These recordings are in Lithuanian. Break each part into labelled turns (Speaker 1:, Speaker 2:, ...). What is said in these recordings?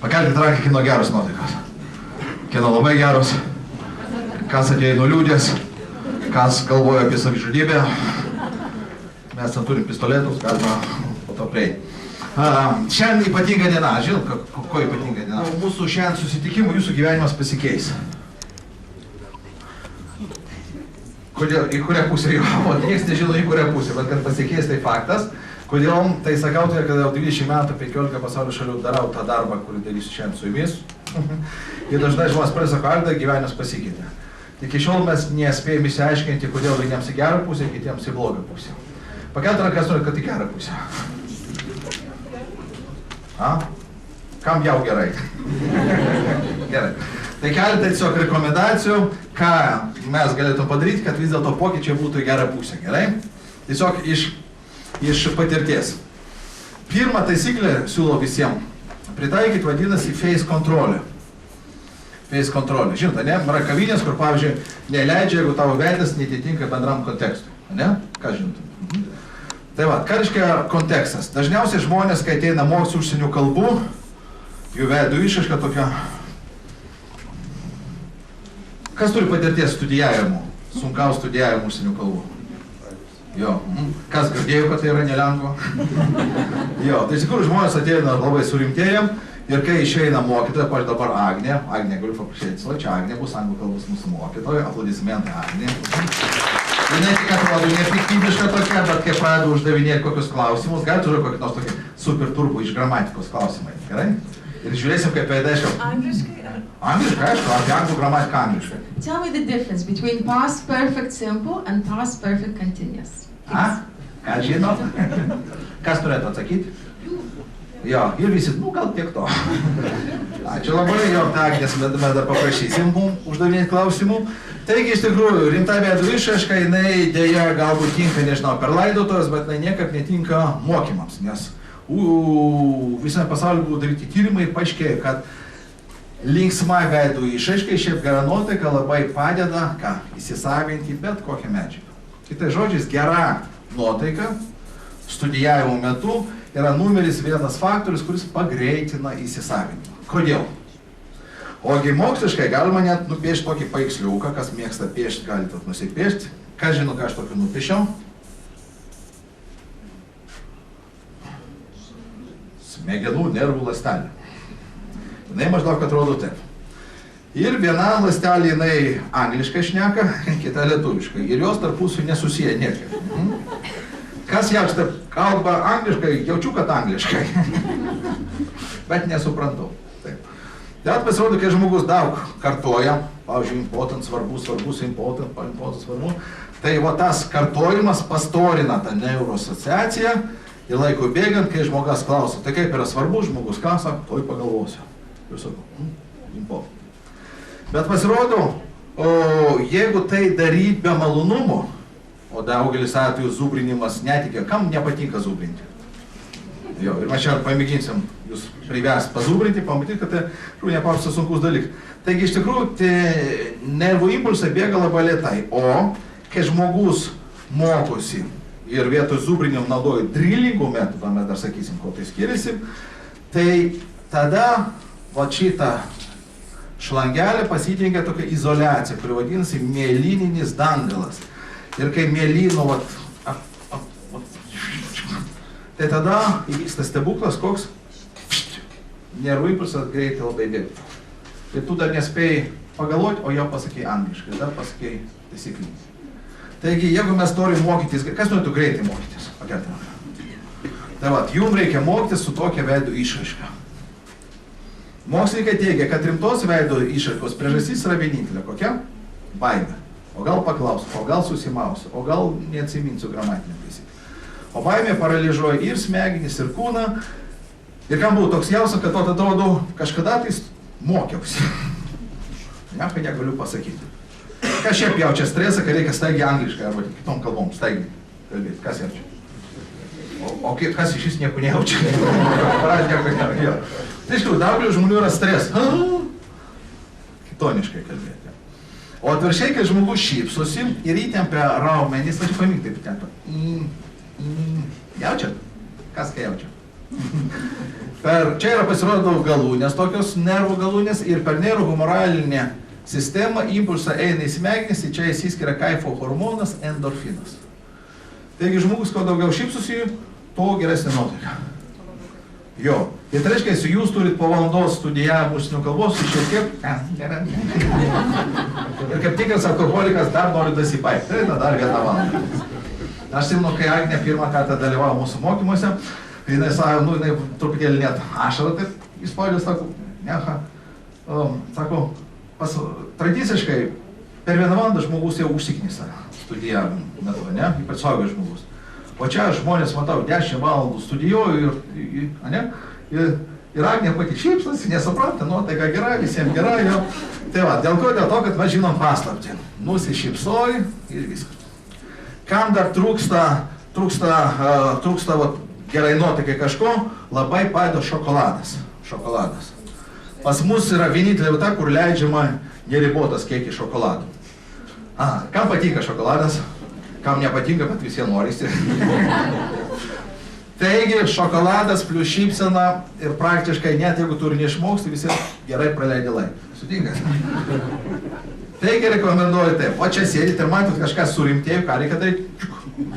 Speaker 1: Pakelkite ranką, kino geros nuotaikos. Kino labai geros. Kas atėjo nuliūdęs, kas galvoja apie savižudybę. Mes ten turim pistoletus, galima po to prieiti. Šiandien ypatinga diena, žinot, ko ypatinga diena? Mūsų šiandien susitikimų jūsų gyvenimas pasikeis. Kodėl, į kurią pusę jau, niekas nežino į kurią pusę, bet kad pasikeis tai faktas. Kodėl, tai sakau, tai kad jau 20 metų 15 pasaulio šalių darau tą darbą, kurį darysiu šiandien su jumis. Ir dažnai žmonės pasako, Alda, gyvenimas pasikeitė. Iki šiol mes nespėjome išsiaiškinti, kodėl vieniems į gerą pusę, kitiems į blogą pusę. Pakelti rankas norit, kad į gerą pusę. Kam jau gerai? Gerai. Tai keletą tiesiog rekomendacijų, ką mes galėtume padaryti, kad vis dėlto pokyčiai būtų į gerą pusę. Gerai? Tiesiog iš patirties. Pirmą taisyklę siūlau visiems. Pritaikyti vadinasi face control. Face control. Žinote, ne? Yra kavinės, kur, pavyzdžiui, neleidžia, jeigu tavo veidas netitinka bendram kontekstui. Ne? Ką žinote? Tai va, ką reiškia kontekstas? Dažniausiai žmonės, kai ateina mokytis užsienio kalbų, jų veidų išraiška tokia. Kas turi patirties studijavimų, sunkaus studijavimų užsienio kalbų? Jo. Kas girdėjo, kad tai yra nelengva? Jo, tai iš tikrųjų žmonės ateina labai surimtėjam ir kai išeina mokytoja, pavyzdžiui dabar Agnė, galiu paprašyti, čia Agnė bus anglų kalbos mūsų mokytoja, aplodismentai Agnė. Jinai tik atrodo nepiktybiška tokia, bet kai pradeda uždavinėti kokius klausimus, galite užduoti kokį nors tokį super turbo iš gramatikos klausimai, gerai? Ir žiūrėsim, kaip veidaiškiau.
Speaker 2: Angliškai?
Speaker 1: Angliškai, aišku, apie anglų gramatiką angliškai.
Speaker 2: Tell me the difference between past perfect simple and past perfect continuous.
Speaker 1: Ką žinot? Kas turėtų atsakyti? Jo, ir visi, gal tiek to. Ačiū labai, jo, Agnės, mes dar paprašysim uždavinėti klausimų. Taigi, iš tikrųjų, rimta veidų išraiška, jinai dėja galbūt tinka, nežinau, per laidotuves, bet jinai niekaip netinka mokymams, nes visame pasaulyje buvo daryti tyrimai, paaiškėjo, kad linksma veidų išraiška, šiaip gera nuotaika labai padeda, įsisavinti bet kokią medžiagą. Kitais žodžiais, gera nuotaika studijavimo metu yra numeris vienas faktorius, kuris pagreitina įsisavinimą. Kodėl? Ogi moksliškai galima net nupiešti tokį paveiksliuką, kas mėgsta piešti, galite nusipiešti. Kas žino, ką aš tokį nupiešiau? Smegenų nervų ląstelė. Jinai maždaug atrodo taip. Ir viena ląstelė jinai angliškai šneka, kita lietuviškai. Ir jos tarpusavy nesusiję niekaip. Kas jaučia, kalba angliškai, jaučiu, kad angliškai. Bet nesuprantu. Taip. Bet pasirodo, kai žmogus daug kartoja, pavyzdžiui, important svarbus, important svarbu, tai va tas kartojimas pastorina tą neuroasociaciją ir laiko bėgant, kai žmogas klauso, tai kaip yra svarbus žmogus, ką sako, toj pagalvosiu. Ir sakau, important. Bet pasirodo, jeigu tai daryti be malonumo, o daugelis atveju zubrinimas netikė, kam nepatinka zubrinti? Jo, ir mes čia pamėginsim jūs privesti pazubrinti, pamatyti, kad tai nepaprastai sunkus dalykas. Taigi iš tikrųjų nervų impulsai bėga labai lėtai, o kai žmogus mokosi ir vietoj zubrinimo naudoja drillingų metodą, mes dar sakysim, ko tai skiriasi, tai tada va šitą šlangelę pasitengia tokia izoliacija, kuri vadinasi mielininis dangalas. Ir kai mielino tai tada įvyksta stebuklas, koks nervų impulsas greitai labai bėga. Ir tu dar nespėjai pagalvoti, o jau pasakei angliškai, dar pasakei taisyklinis. Taigi, jeigu mes norim mokytis, kas norėtų greitai mokytis? Tai va, jums reikia mokytis su tokia veido išraiška. Mokslininkai teigia, kad rimtos veido išraiškos priežastis yra vienintelė. Kokia? Baimė. O gal paklausiu, o gal susimausiu, o gal neatsiminsiu gramatinę taisyklę. O baimė paralyžuoja ir smegenis, ir kūną. Ir kam buvo toks jausmas, kad to atrodo, kažkada tais mokiausi. Ne, kad negaliu pasakyti. Kas šiaip jaučia stresą, kad reikia staigiai angliškai arba kitom kalbom staigiai kalbėti. Kas jaučia? O kas iš jis nieko nejaučia? Tai iš tikrųjų, daugelio žmonių yra stres. Kitoniškai kalbėti. O atviršiai, kai žmogus šypsosi ir įtempia raumenys, tai pamink taip įtempia. Jaučiat? Kas kai jaučia? Čia yra pasirodo galūnės, tokios nervų galūnės ir per nervų humoralinę sistemą impulsą eina į smegenis ir čia įsiskiria kaifo hormonas endorfinas. Taigi žmogus, kuo daugiau šypsosi, tuo geresnė nuotaika. Jo. Ir tai reiškia, jeigu jūs turit po valandos studijavimą užsienio kalbos, šiek tiek... Ir kaip tikras alkoholikas dar nori dasipaikti. Tai dar vieną valandą. Aš simnu, kai Agnė pirmą kartą dalyvavo mūsų mokymuose, jinai sako, jinai truputėlį net ašarą, taip įspaudė, sako, neha, sako, tradiciškai per vieną valandą žmogus jau užsiknisa studijavimo metu, ne, ypač suaugęs žmogus. O čia žmonės, matau, 10 valandų studijuoju ir Agnė pati šypsosi, nesupranta, nuotaika gera, visiems gera, jo. Tai va, dėl ko? Dėl to, kad mes žinom paslaptį. Nusišypsoji ir viskas. Kam dar trūksta gerai nuotaikai kažko, labai padeda šokoladas. Šokoladas. Pas mus yra vienintelė vieta, kur leidžiama neribotas kiekis šokoladų. Kam patinka šokoladas? Kam nepatinka, bet visiems norisi. Taigi, šokoladas plus šypsena ir praktiškai net jeigu turi neišmoksti, visi gerai praleidė laiką. Sutinkat? Taigi, rekomenduoju taip. O čia sėdit ir matot kažką surimtėjų, ką reikia daryti,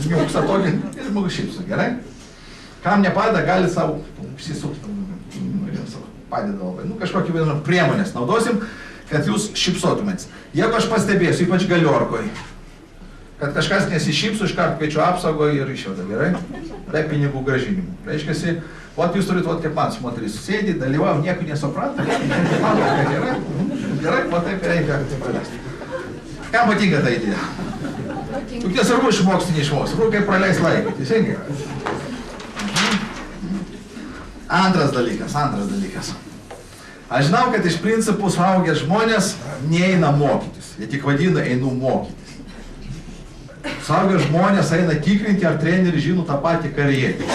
Speaker 1: niuksą tokį ir žmogus šypso, gerai? Kam nepadeda, gali savo apsisukti. Padeda labai. Kažkokį vieną priemonės naudosim, kad jūs šypsotumėt. Jeigu aš pastebėsiu, ypač Galiorkoj, kad kažkas nesišypso, iškart kviečiu apsaugo ir išveda, gerai? Be pinigų gražinimų. Reiškiasi, jūs turit, kaip man, moteris sėdi, dalyvauja, nieko nesupranta, gerai? Gerai, taip reikia praleisti. Kam patinka ta idėja? Juk nesvarbu išmoksti, neišmoksti, svarbu kaip praleis laiką, teisingai? Antras dalykas. Aš žinau, kad iš principų suaugę žmonės neina mokytis, jie tik vadina einu mokytis. Suaugę žmonės eina tikrinti, ar treneris žino tą patį karjerį.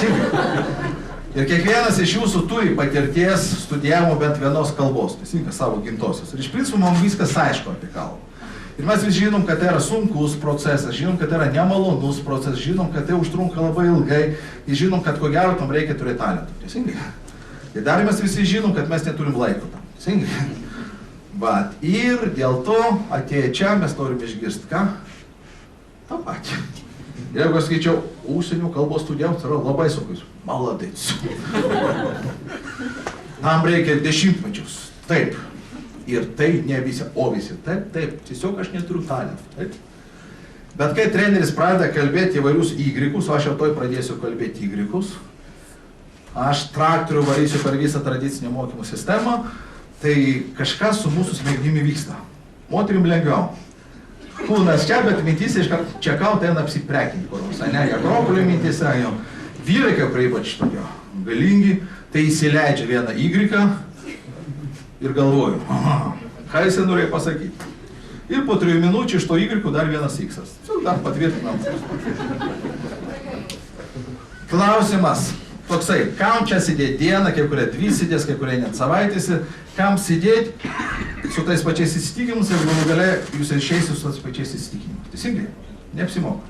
Speaker 1: Ir kiekvienas iš jūsų turi patirties studijavimo bent vienos kalbos, teisingai, savo gimtosios. Ir iš principų mums viskas aišku apie kalbą. Ir mes vis žinom, kad tai yra sunkus procesas, žinom, kad tai yra nemalonus procesas, žinom, kad tai užtrunka labai ilgai ir žinom, kad ko gero tam reikia turėti talentą. Teisingai? Ir dar mes visi žinom, kad mes neturim laiko tam. Teisingai? Bet ir dėl to atėję čia mes norim išgirsti ką? tą patį. Jeigu aš skaičiau užsienio kalbos studijams, tai yra labai sunkus. Maladėts. Tam reikia dešimtmečius. Taip. Ir tai ne visi, o visi. Taip, taip. Tiesiog aš neturiu talento. Taip. Bet kai treneris pradeda kalbėti įvairius Y-us, o aš jau toj pradėsiu kalbėti Y-us, aš traktorių varysiu per visą tradicinę mokymų sistemą, tai kažkas su mūsų smegenimi vyksta. Moterim lengviau. Kūnas čia, bet mintys iškart čekau, ten apsiprekinti kuros, ne, Akropolio mintise, jau. Vyrai, kaip ypač tokio galingi, tai įsileidžia vieną Y ir galvoju, ką jis norėjo pasakyti. Ir po 3 minučių iš to Y dar vienas X. Dar patvirtinam. Klausimas toksai, kam čia sėdėti dieną, kai kurie 2 sėdės, kai kurie net savaitėsi, kam sėdėti su tais pačiais įsitikinimus ir galų gale jūs išeisite su tais pačiais įsitikinimus. Teisingai? Neapsimoka.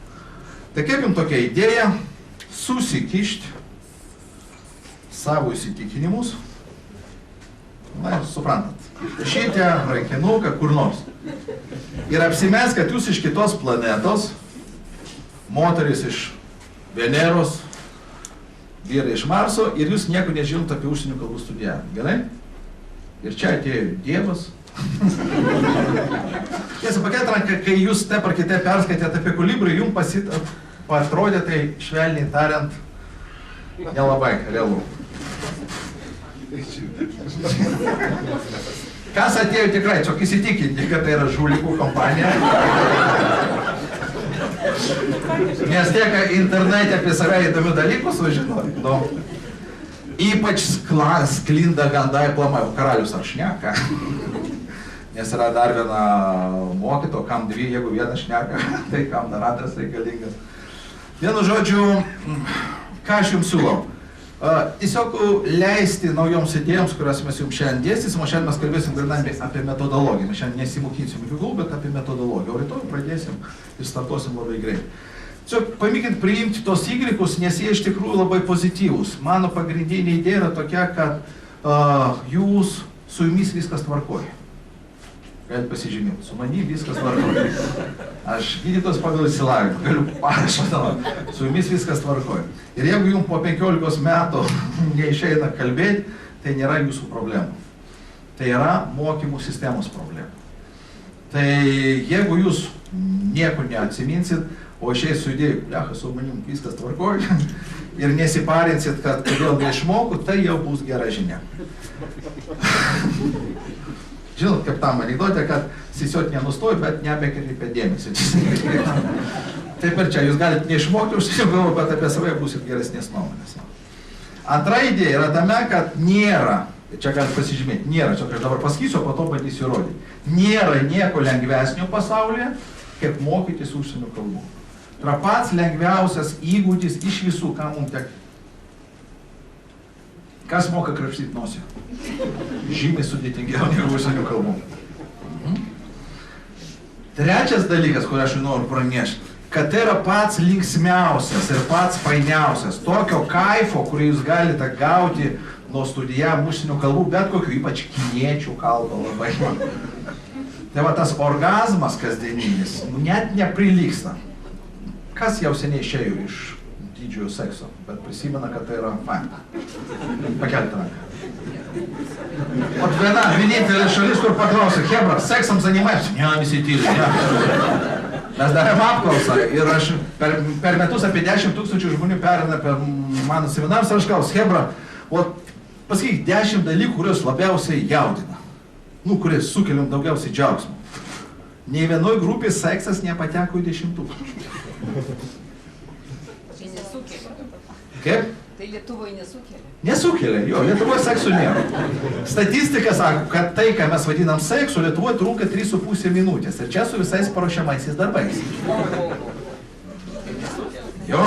Speaker 1: Tai kaip jums tokia idėja susikišti savo įsitikinimus, na ir suprantat, šitą rankinuką kur nors. Ir apsimes, kad jūs iš kitos planetos, moteris iš Veneros, vyrai iš Marso, ir jūs nieko nežinot apie užsienio kalbų studijavimą. Gerai? Ir čia atėjo Dievas. Tiesa, pakėt ranką, kai jūs taip ar kitaip perskaitėte apie kolibrį, jums patrodė, tai švelniai tariant, nelabai realu. Kas atėjo tikrai, tiesiog įsitikinti, kad tai yra žulikų kompanija. Nes tiek internete apie save įdomių dalykų sužinoti. Nu, ypač sklinda gandai plamai, karalius ar šneka. Nes yra dar viena mokyto, kam 2, jeigu vieną šneka, tai kam dar antras reikalingas. Vienu žodžiu, ką aš jums siūlau? Tiesiog leisti naujoms idėjoms, kurias mes jums šiandien dėstysim, o šiandien mes kalbėsim apie metodologiją. Mes šiandien nesimokysim jokių, bet apie metodologiją. O rytoj pradėsim ir startuosim labai greit. Tiesiog pamėginkit priimti tos įgrikus, nes jie iš tikrųjų labai pozityvūs. Mano pagrindinė idėja yra tokia, kad su jumis viskas tvarkoja. Galite pasižymėti, su manim viskas tvarkoja. Aš gydytojas pagal išsilavinimą, galiu parašą tavo, su jumis viskas tvarkoja. Ir jeigu jums po 15 metų neišeina kalbėti, tai nėra jūsų problemų. Tai yra mokymų sistemos problema. Tai jeigu jūs nieko neatsiminsit, o išeis su idėju, blecha, su manim viskas tvarkoja, ir nesiparinsit, kad kodėl neišmoku, tai jau bus gera žinia. Žinot, kaip tam anekdotė, kad sisiot nenustoji, bet nebekreipia dėmesio. Taip ir čia, jūs galite neišmokti užsienio kalbą, bet apie save būsit geresnės nuomonės. Antra idėja yra tame, kad nėra, čia galite pasižymėti, nėra, čia aš dabar pasakysiu, o po to bandysiu įrodyti. Nėra nieko lengvesnio pasaulyje, kaip mokytis užsienio kalbų. Tai yra pats lengviausias įgūdis iš visų, ką mums tek. Kas moka krapštyti nosį? Žymiai sudėtingiau negu užsienio kalbų. Trečias dalykas, kurį aš noriu pranešti, kad tai yra pats linksmiausias ir pats fainiausias, tokio kaifo, kurį jūs galite gauti nuo studijavimo užsienio kalbų, bet kokių, ypač kiniečių kalbą labai. Tai va tas orgazmas kasdieninis net neprilygsta. Kas jau seniai išėjo iš didžiojo sekso, bet prisimena, kad tai yra faina. Pakelti ranką. O vienintelė šalis, kur paklausė, Hebra, seksam zanimaешься? Ne, visi tyli. Mes darėm apklausą ir aš per metus apie 10 000 žmonių perina per mano seminarus ir aš klausiu, Hebra, pasakyk 10 dalykų, kurios labiausiai jaudina. Kurie sukeliam daugiausiai džiaugsmų. Nei vienoj grupė seksas nepateko į 10 000.
Speaker 3: Tai nesukelia.
Speaker 1: Kaip?
Speaker 3: Tai Lietuvoje nesukelia.
Speaker 1: Nesukelia, jo, Lietuvoje seksų nėra. Statistika sako, kad tai, ką mes vadinam seksu, Lietuvoje trunka 3,5 minutės. Ir čia su visais paruošiamaisiais darbais. Jo.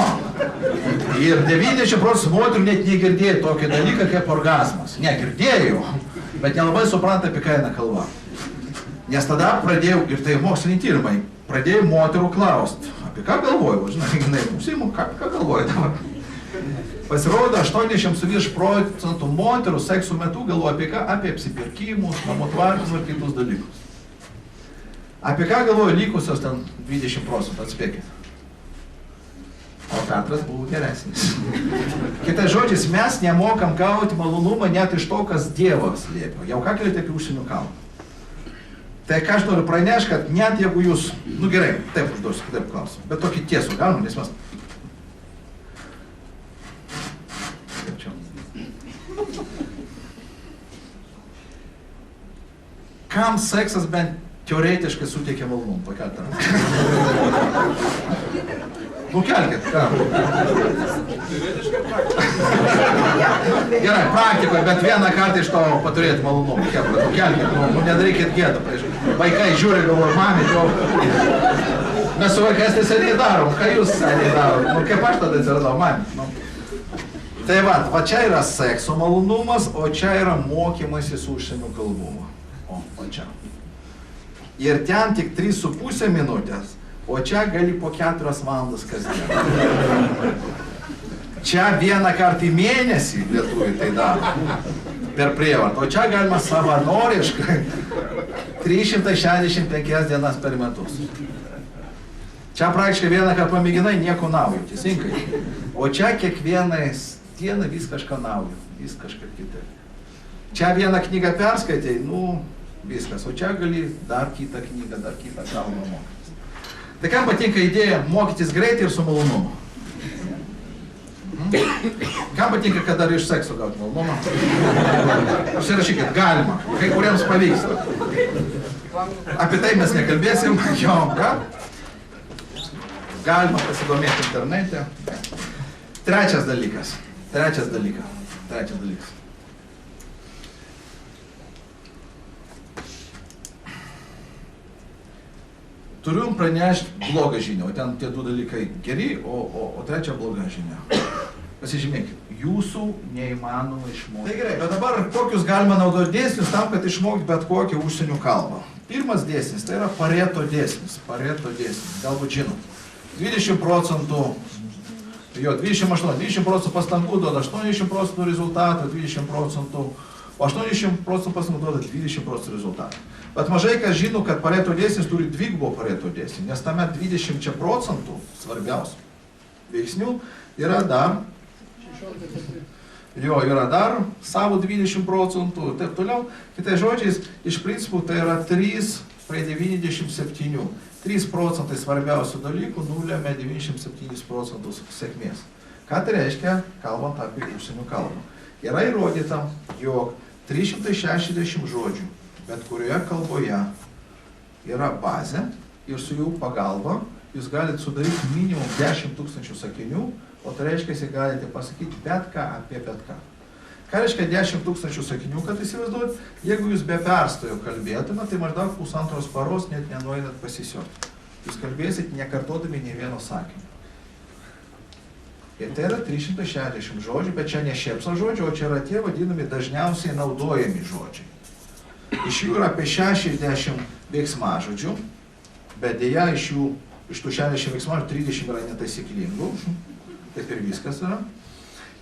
Speaker 1: Ir 90% moterų net negirdėjo tokį dalyką kaip orgazmas. Negirdėjo, bet nelabai supranta, apie ką eina kalba. Nes tada pradėjau, ir tai moksliniai tyrimai, pradėjau moterų klausti, apie ką galvoju, žinai, užsiimu, ką galvoju dabar. Pasirodo, 80% moterų seksų metu galvoja apie ką? Apie apsipirkimus, namų tvarkymus ir kitus dalykus. Apie ką galvoja likusios ten 20%, atspėkit. O Petras buvo geresnis. Kitais žodžiais, mes nemokam gauti malonumą net iš to, kas Dievas liepia. Jau ką kalbėti apie užsienio kalbą. Tai ką aš noriu pranešti, kad net jeigu jūs, gerai, taip užduosiu, taip klausim, bet tokį tiesų galima, nes mes... Kam seksas bent teoretiškai suteikia malonumą? Pakelti ranką. Kelkit, ką? Gerai, praktikoje, bet vieną kartą iš to paturėti malonumą. Kelkit, nedarykit gėdą prieš. Vaikai žiūri, galvoja, mamė, jau. Mes su vaikais tai seniai darom, ką jūs seniai darom? Kaip aš tada atsiradau, mamė? Tai va čia yra sekso malonumas, o čia yra mokymasis užsienio kalbų. O čia. Ir ten tik 3,5 minutės, o čia gali po 4 valandas kasdien. Čia vieną kartą į mėnesį lietuviai tai daro, per prievartą, o čia galima savanoriškai 365 dienas per metus. Čia praktiškai vieną kartą pamėginai, nieko naujo, teisingai. O čia kiekvienais dieną vis kažką naujo, vis kažkaip kitaip. Čia vieną knygą perskaitai, viskas, o čia gali dar kitą knygą, dar kitą kalbą mokytis. Tai kam patinka idėja mokytis greitai ir su malonumu? Kam patinka, kad dar iš sekso gauti malonumą? Užsirašykit, galima, kai kuriems pavyksta. Apie tai mes nekalbėsim, jo, ką? Galima pasidomėti internete. Trečias dalykas. Turiu pranešti blogą žinią, o ten tie 2 dalykai geri, o trečia bloga žinia. Pasižymėkit, jūsų neįmanoma išmokti. Tai gerai, bet dabar kokius galima naudoti dėsnius tam, kad išmokti bet kokią užsienio kalbą. Pirmas dėsnis, tai yra Pareto dėsnis. Galbūt žinot. 20%, jo, 20% pastangų duoda 80% rezultatų, 20%, o 80% pastangų duoda 20% rezultatų. Bet mažai kas žino, kad Pareto dėsnis turi dvigubo Pareto dėsnį, nes tame 20% svarbiausių veiksnių yra dar, yra dar savo 20% ir taip toliau. Kitais žodžiais, iš principų tai yra 3 prie 97. 3% svarbiausių dalykų nulėmė 97% sėkmės. Ką tai reiškia, kalbant apie užsienio kalbą? Yra įrodyta, jog 360 žodžių bet kurioje kalboje yra bazė ir su jų pagalba jūs galite sudaryti minimum 10 000 sakinių, o tai reiškia, jūs galite pasakyti bet ką apie bet ką. Ką reiškia 10 000 sakinių, kad įsivaizduot, jeigu jūs be perstojo kalbėtume, tai maždaug pusantros paros net nenueinat pasisioti. Jūs kalbėsit nekartodami nei vieno sakinio. Ir tai yra 360 žodžių, bet čia ne šiepso žodžių, o čia yra tie vadinami dažniausiai naudojami žodžiai. Iš jų yra apie 60 veiksmažodžių, bet dėja iš tų 60 veiksmažodžių 30 yra netaisyklingų, taip ir viskas yra.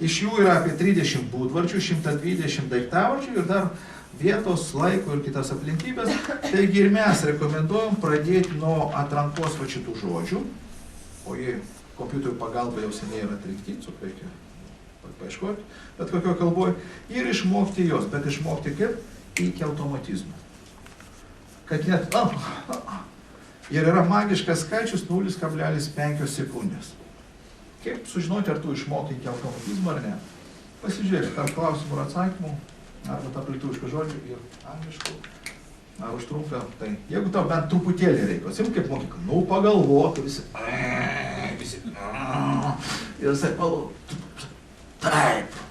Speaker 1: Iš jų yra apie 30 būdvardžių, 120 daiktavardžių ir dar vietos, laiko ir kitas aplinkybės. Taigi ir mes rekomenduojam pradėti nuo atrankos va šitų žodžių, o jie kompiuterių pagalba jau seniai yra atrinkti, reikia paieškoti, bet kokio kalboje, ir išmokti jos, bet išmokti kaip? Iki automatizmo. Kad net, ir yra magiškas skaičius 0,5 sekundės. Kaip sužinoti, ar tu išmokai iki automatizmo ar ne? Pasižiūrėk, tarp klausimų ir atsakymų, arba tarp lietuviškų žodžių ir angliškų, ar užtrunka, tai jeigu tau bent truputėlį reikia, atsim kaip mokykla, pagalvotų visi, ir jisai taip.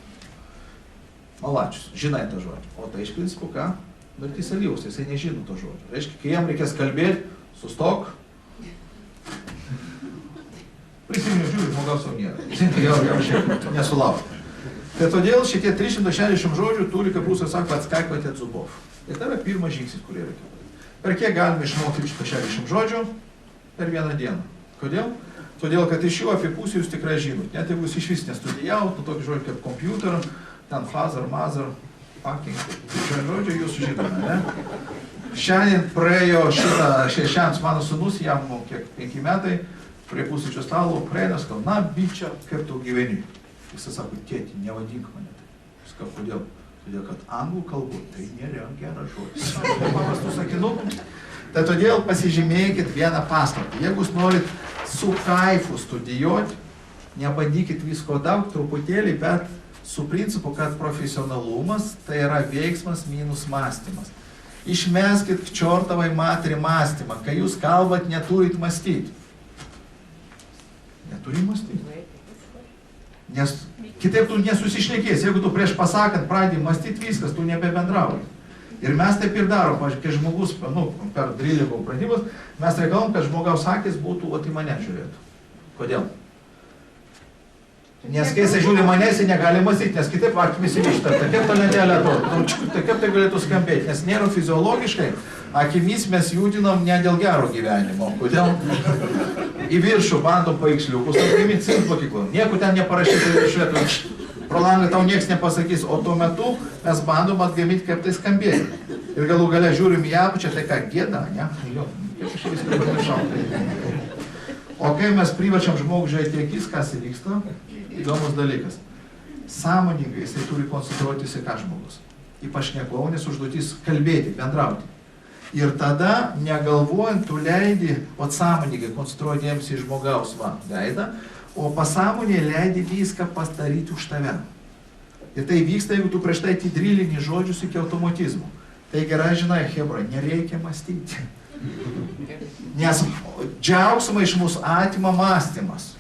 Speaker 1: Malačius, žinai tą žodį. O tai iš principų ką? Dartys alyvus, jisai nežino to žodžio. Reiškia, kai jam reikės kalbėti, sustok. Prisiminiau, žiūrį, žmogaus jau nėra. Jau šiek nesulaukia. Tai todėl šitie 360 žodžių turi, kaip rusai sako, atskaikvati at zubov. Ir tai yra pirmas žingsnis, kurį reikia padaryti. Per kiek galime išmokti 360 žodžių? Per vieną dieną. Kodėl? Todėl, kad iš jų apie pusę jūs tikrai žinot. Net jeigu jūs iš vis nestudijavot, nu tokį žodį kaip kompiuter, ten father, mother, packing, žodžiu, jūs žinome, ne? Šiandien praėjo šiandien mano sūnus, jam kiek 5 metai, prie pusryčių stalo, praeinas, kad, na, bičia, kaip tu gyveni. Jis sako, tėti, nevadink mane tai. Jis sako, kodėl? Todėl, kad anglų kalbų tai nėra geras žodis. Paprastų sakinukų. Tai todėl pasižymėkit vieną paslaptį. Jeigu jūs norit su kaifu studijuoti, nebandykit visko daug, truputėlį, bet su principu, kad profesionalumas tai yra veiksmas minus mąstymas. Išmeskit čortavai matri mąstymą. Kai jūs kalbat, neturit mąstyti. Neturi mąstyti. Nes kitaip tu nesusišnekėsi. Jeigu tu prieš pasakant pradėjai mąstyti viskas, tu nebebendrauji. Ir mes taip ir darom. Pavyzdžiui, kai žmogus, per drilingų pradybos, mes reikalam, kad žmogaus akis būtų, o į mane žiūrėtų. Kodėl? Nes kai jisai žiūri mane, jisai negali mąstyti, nes kitaip akimis įvyšta. Tai kaip ta lentelė atrodo? Tai kaip tai galėtų skambėti? Nes nėra fiziologiškai, akimis mes judinam ne dėl gero gyvenimo. Kodėl? Į viršų bandom paiksliukus, atgimint sint mokyklą. Nieko ten neparašyti iš vietų. Pro langą tau nieks nepasakys, o tuo metu mes bandom atgimint, kaip tai skambėti. Ir galų gale žiūrim į apačią, tai ką, gėda, ne? Jo, kaip aš viską pamiršau. O kai mes privačiam žmogų žiūrėti akis, kas įvyksta, įdomus dalykas. Sąmoningai jisai turi koncentruotis į ką žmogus. Į pašnekovą, nes užduotis kalbėti, bendrauti. Ir tada, negalvojant, tu leidi, o sąmoningai koncentruoti dėmesį į žmogaus veidą, o pasąmonė leidi viską padaryti už tave. Ir tai vyksta, jeigu tu prieš tai atidrilini žodžius iki automatizmo. Tai gerai, žinai, hebra, nereikia mąstyti. Nes džiaugsmą iš mūsų atima mąstymas.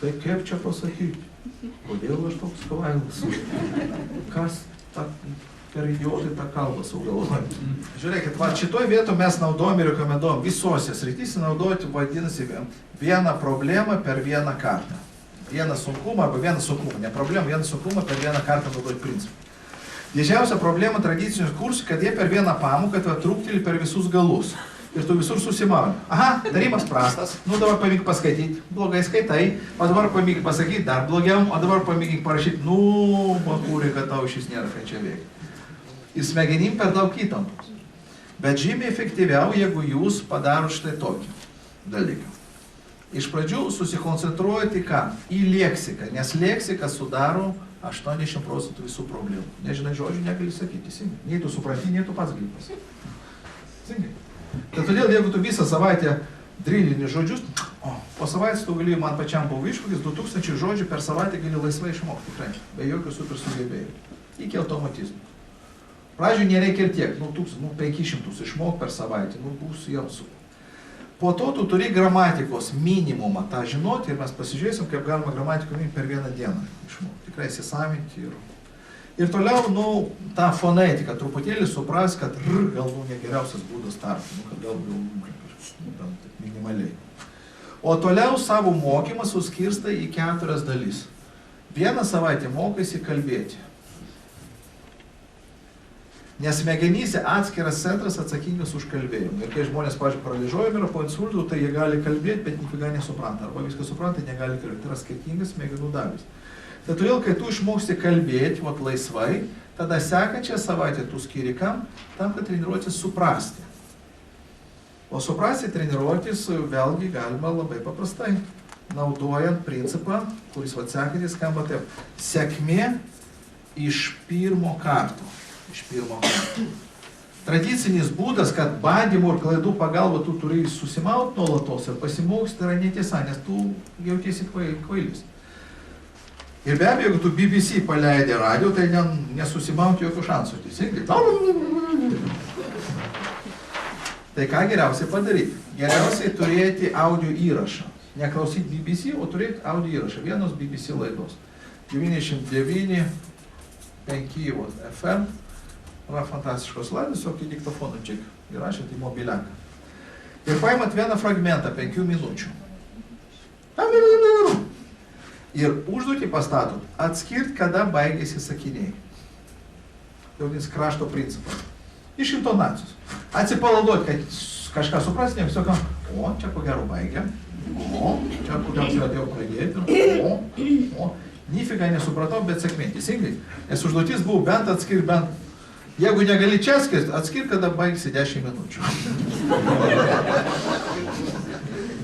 Speaker 1: Tai kaip čia pasakyti? Kodėl aš toks kvailas? Kas per idiotai tą kalbą sugalvoja? Žiūrėkit, šitoj vietoje mes naudojam ir rekomenduojam visose srityse naudoti, vadinasi, vieną problemą per vieną kartą. Vieną sunkumą arba vieną sunkumą. Ne problemą, vieną sunkumą per vieną kartą naudoti principą. Didžiausia problema tradicinių kursų, kad jie per vieną pamoką trūkteli per visus galus. Ir tu visur susimauni. Aha, tarimas prastas, nu dabar pamėgink paskaityti, blogai skaitai, o dabar pamėgink pasakyti dar blogiau, o dabar pamėgink parašyti, nu, bakūrė, kad tau šis nėra, ką čia veikia. Ir smegenim per daug įtampos. Bet žymiai efektyviau, jeigu jūs padaro štai tokį dalyką. Iš pradžių susikoncentruojate ką? Į leksiką, nes leksika sudaro 80% visų problemų. Nežinai žodžių, negali sakyti, teisingai. Nei tu supranti, nei tu pats gali pasakyti. Teisingai. Tai todėl, jeigu tu visą savaitę drilini žodžius, po savaitės tu gali, man pačiam buvo iššūkis, 2000 žodžių per savaitę gali laisvai išmokti, tikrai, be jokių super sugebėjimų. Iki automatizmo. Pradžiui nereikia ir tiek, 500 išmok per savaitę, bus jau su. Po to tu turi gramatikos minimumą tą žinoti ir mes pasižiūrėsim, kaip galima gramatiką per vieną dieną išmokti. Tikrai įsisavinti ir toliau, tą fonetiką truputėlį supras, kad gal negeriausias būdas tarti, kad gal minimaliai. O toliau savo mokymą suskirstai į 4 dalis. Vieną savaitę mokaisi kalbėti. Nes smegenyse atskiras centras atsakingas už kalbėjimą. Ir kai žmonės, pavyzdžiui, paralyžiuojami yra po insultų, tai jie gali kalbėti, bet nifiga nesupranta. Arba viską supranta, negali kalbėti. Tai yra skirtingas smegenų dalis. Tai todėl, kai tu išmoksti kalbėti laisvai, tada sekančią savaitę tu skiri kam? Tam, kad treniruotis suprasti. O suprasti treniruotis vėlgi galima labai paprastai. Naudojant principą, kuris sekantis skamba taip. Sėkmė iš pirmo karto. Iš pirmo karto. Tradicinis būdas, kad bandymų ir klaidų pagalba tu turi susimauti nuolatos ir pasimoksti, tai yra netiesa, nes tu jautiesi kvailis. Ir be abejo, jeigu tu BBC paleidai radio, tai nesusimauti jokių šansų. Teisingai. Tai ką geriausiai padaryti? Geriausiai turėti audio įrašą. Neklausyti BBC, o turėti audio įrašą. Vienos BBC laidos. 99.5 FM. Yra fantastiškos laidos, o kai diktofoną čia įrašėt į mobiliaką. Ir paimat vieną fragmentą 5 minučių. Ir užduotį pastatot, atskirt, kada baigėsi sakiniai. Jaudins krašto principas. Iš intonacijos. Atsipalaiduot, kad kažką suprasti, ne visokio, čia ko gero baigė, čia ko gero atėjau pradėti, nifiga nesupratau, bet sėkmė, teisingai. Nes užduotis buvo bent atskir, jeigu negali čia skirti, atskir, kada baigsi 10 minučių.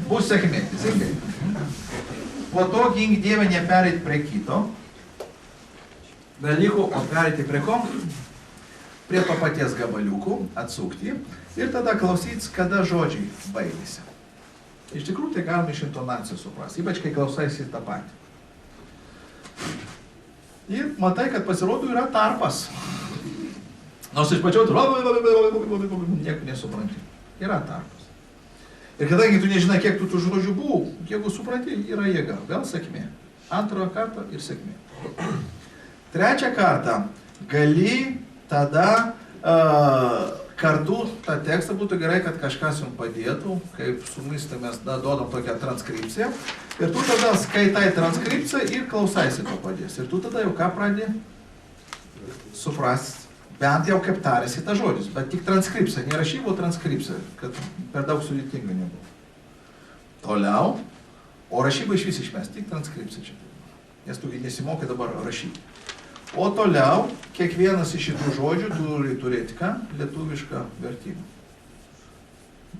Speaker 1: Bus sėkmė, teisingai. Po to, gink Dieve, nepereit prie kito dalykų, o pereiti prie ko? Prie to paties gabaliukų, atsukti ir tada klausytis, kada žodžiai baigėsi. Iš tikrųjų, tai galime iš intonacijos suprasti, ypač kai klausaisi tą patį. Ir matai, kad pasirodo yra tarpas. Nors iš pačiau tu nieko nesupranti. Yra tarpas. Ir kadangi tu nežinai, kiek tu tų žodžių buvo, jeigu supranti, yra jėga. Vėl sėkmė. Antrą kartą ir sėkmė. Trečią kartą gali tada kartu tą tekstą būtų gerai, kad kažkas jums padėtų, kaip su mumis tai mes duodam tokią transkripciją. Ir tu tada skaitai transkripciją ir klausaisi to padės. Ir tu tada jau ką pradė? Suprasti. Bent jau kaip tarėsi tą žodžius, bet tik transkripcija, nerašyvo transkripcija, kad per daug sudėtinga nebuvo. Toliau, o rašybą iš vis išmes, tik transkripcija čia. Nes tu nesimokai dabar rašyti. O toliau, kiekvienas iš šitų žodžių turi turėti ką? Lietuvišką vertimą.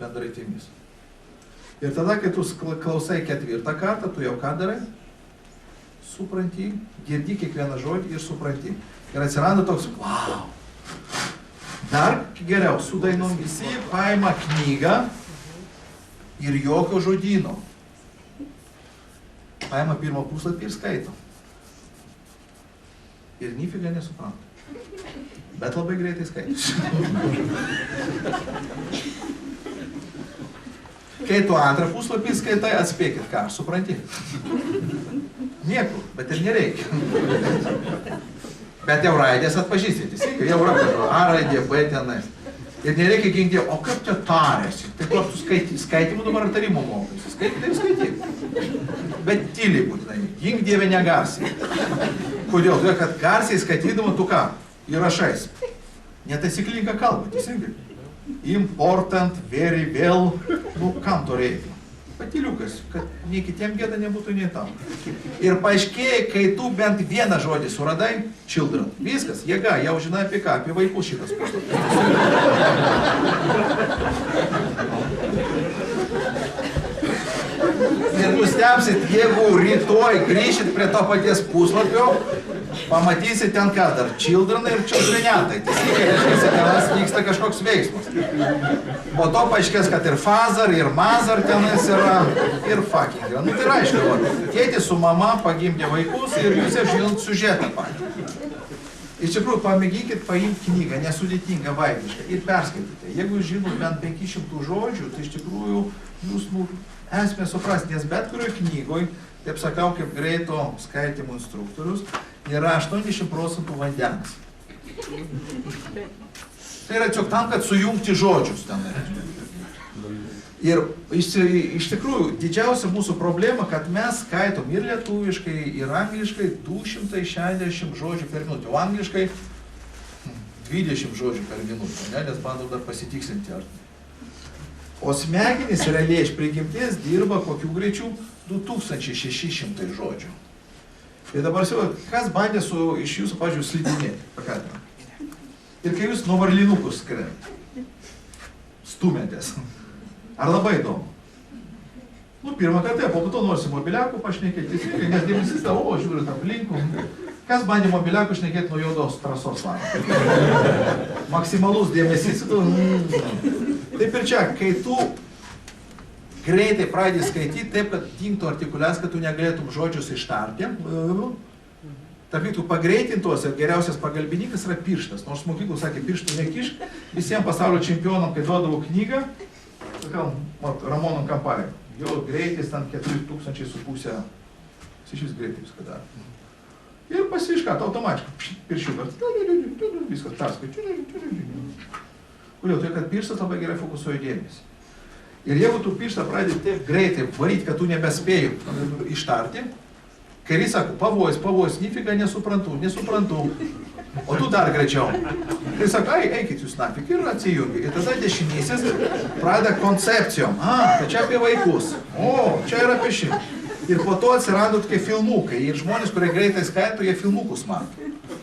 Speaker 1: Bendraitimis. Ir tada, kai tu klausai 4 kartą, tu jau ką darai? Supranti, girdi kiekvieną žodį ir supranti. Ir atsiranda toks, wow! Dar geriau, su dainom visi paima knygą ir jokio žodyno. Paima pirmą puslapį ir skaito. Ir nifiga nesupranta. Bet labai greitai skaito. Kai tu antrą puslapį skaitai, atspėkit ką, supranti? Niekur, bet ir nereikia. Bet jau raidės atpažįstyti, jau yra A raidė, B tenais. Ir nereikia ginti, o kaip čia tarėsi? Tai kur tu skaitimų dabar tarimų mokaisi? Skaityk. Bet tyliai būtinai, gink Dieve negarsiai. Kodėl? Todėl, kad garsiai skaitydama tu ką? Įrašais. Netaisyklinga kalba, teisingai. important, very well. Nu, kam to reikia? Patyliukas, kad nei kitiem gėda nebūtų, nei tau. Ir paaiškėja, kai tu bent vieną žodį suradai, children. Viskas, jėga, jau žinai apie ką, apie vaikus šitas puslapis. Ir nustebsit, jeigu rytoj grįšit prie to paties puslapio, pamatysit ten ką dar, children ir childrenetai. Teisingai, reiškia, tenais vyksta kažkoks veiksmas. Po to paaiškės, kad ir father, ir mother tenais yra, ir fucking yra. Nu tai aišku, tėtis su mama pagimdė vaikus ir jūs jau žinot siužetą patį. Iš tikrųjų, pamėginkit paimti knygą, nesudėtingą vaikišką ir perskaityti. Jeigu jūs žinot bent 500 žodžių, tai iš tikrųjų jūs esmę suprasti, nes bet kurioje knygoje, taip sakau, kaip greito skaitimo instruktorius, yra 80% vandens. Tai yra tiesiog tam, kad sujungti žodžius ten. Ir iš tikrųjų, didžiausia mūsų problema, kad mes skaitom ir lietuviškai, ir angliškai 260 žodžių per minutę, o angliškai 20 žodžių per minutę, ne? Nes bandau dar pasitikslinti. O smegenys realiai iš prigimties dirba kokių greičių 2600 žodžių. Ir dabar siūlot, kas bandė iš jūsų, pavyzdžiui, slidinėti, pakalbėm. Ir kai jūs nuo varlinukus stumėtės, ar labai įdomu? Nu, pirmą kartą, po to norisi mobiliakų pašnekėti, nes dėmesys tavo, žiūrit aplinkų. Kas bandė mobiliakų šnekėti nuo juodos trasos varo? Maksimalus dėmesys. Taip ir čia, kai tu greitai pradedi skaityti taip, kad dingtų artikuliacija, kad tu negalėtum žodžius ištarti. Tarp tų pagreitintos ir geriausias pagalbininkas yra pirštas. Nors mokyklų sakė, pirštų nekišk, visiems pasaulio čempionam, kai duodavo knygą, Ramonom Kampai, jo greitis ten 4500, šis greitai viską daro. Ir pasiškat automatiškai piršiukas, viskas perskaičiu. Kodėl? Tai, kad pirštas labai gerai fokusuoja dėmesį. Ir jeigu tu pirštą pradedi taip greitai varyti, kad tu nebespėjai ištarti, kairys sako, pavojus, nifiga nesuprantu. O tu dar greičiau. Tai sako, eikit jūs nafik ir atsijungi. Ir tada dešinysis pradeda koncepcijom. Tai čia apie vaikus. O, čia yra apie šį. Ir po to atsirado tokie filmukai. Ir žmonės, kurie greitai skaito, jie filmukus mato.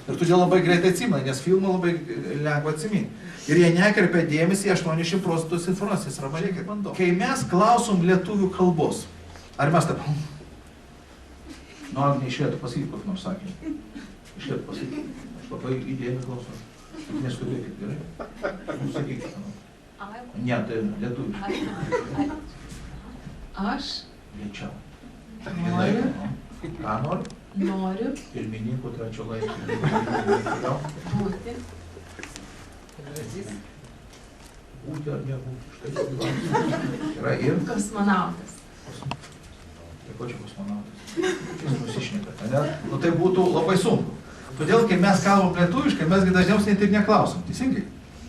Speaker 1: Ir todėl labai greitai atsimena, nes filmą labai lengva atsiminti. Ir jie nekreipia dėmesį 80% informacijos. Kai mes klausom lietuvių kalbos, ar mes taip... Nu, Agnė, iš lėtų pasakyti, kokį nors sakinį. Iš lėtų pasakyti. Aš labai įdėmį klausau. Neskubėkit, gerai? Nu, sakykite. Ne, tai lietuviškai.
Speaker 2: Aš
Speaker 1: Lėčiau.
Speaker 2: noriu.
Speaker 1: Ką noriu?
Speaker 2: Noriu
Speaker 1: Pirmininku trečio laiko.
Speaker 2: būti
Speaker 1: Būti ar nebūti. Štai yra ir...
Speaker 2: kosmonautas.
Speaker 1: Tai ko čia kosmonautas? Jūs nusišnekat, ne? Nu tai būtų labai sunku. Todėl, kai mes kalbam lietuviškai, mesgi dažniausiai taip neklausom. Teisingai?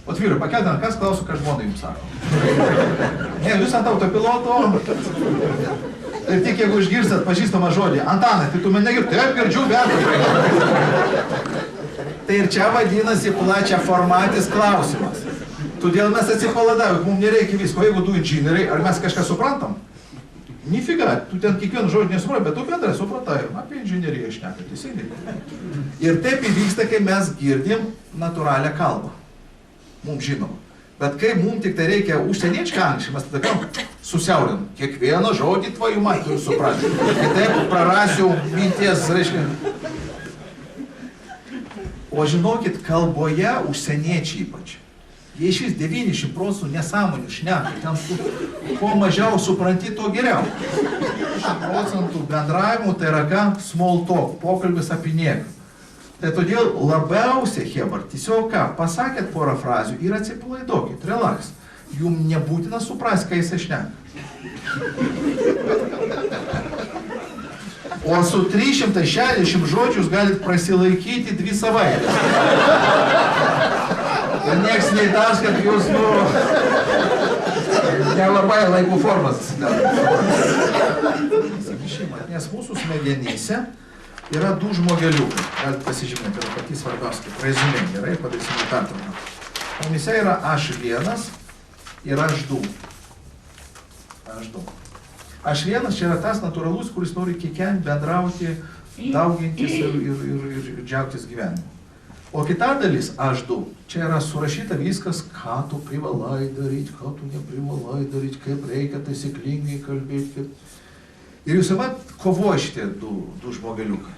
Speaker 1: O vyrai, pakeltam, kas klauso, ką žmona jums sako. Ne, jūs ant autopiloto. Ir tik jeigu išgirstat pažįstamą žodį, Antanai, tai tu mane negirdi, taip girdžiu, bet. Tai ir čia vadinasi plačia formatis klausimas. Todėl mes atsipalaidavome, mums nereikia visko. Jeigu tu inžinieriai, ar mes kažką suprantam? Nifiga, tu ten kiekvieną žodį nesupranti, bet tu bendrai supratai, apie inžineriją šneka, teisingai. Ir taip įvyksta, kai mes girdim natūralią kalbą. Mums žinoma. Bet kai mums tik tai reikia užsieniečių angliškai, mes tada kam susiaurinam. Kiekvieną žodį tvojų man turiu suprasti. Kitaip prarasiu minties, reiškia. O žinokit, kalboje užsieniečiai ypač. Jie iš vis 90% nesąmonių šneka. Ten kuo mažiau supranti, to geriau. 90% bendravimų tai yra ką? Small talk, pokalbis apie nieką. Tai todėl labiausiai, Hebar, tiesiog ką, pasakėt porą frazių ir atsipalaiduokit, relax. Jums nebūtina suprasti, ką jisai šneka. O su 360 žodžių jūs galit prasilaikyti 2 savaitės. Ir nieks neįtars, kad jūs, nelabai laikų formas. Nes mūsų smegenyse yra 2 žmogeliukai. Galite pasižymėti, tai yra patys svarbiausia, kaip rezumė, gerai, padarysime pertrauką. Mumise yra H1, ir aš du. Aš du. Aš vienas čia yra tas natūralus, kuris nori kiekvien bendrauti, daugintis ir džiaugtis gyvenimu. O kita dalis, aš du, čia yra surašyta viskas, ką tu privalai daryti, ką tu neprivalai daryti, kaip reikia taisyklingai kalbėti. Ir jūs mat kovoja šitie du žmogeliukai.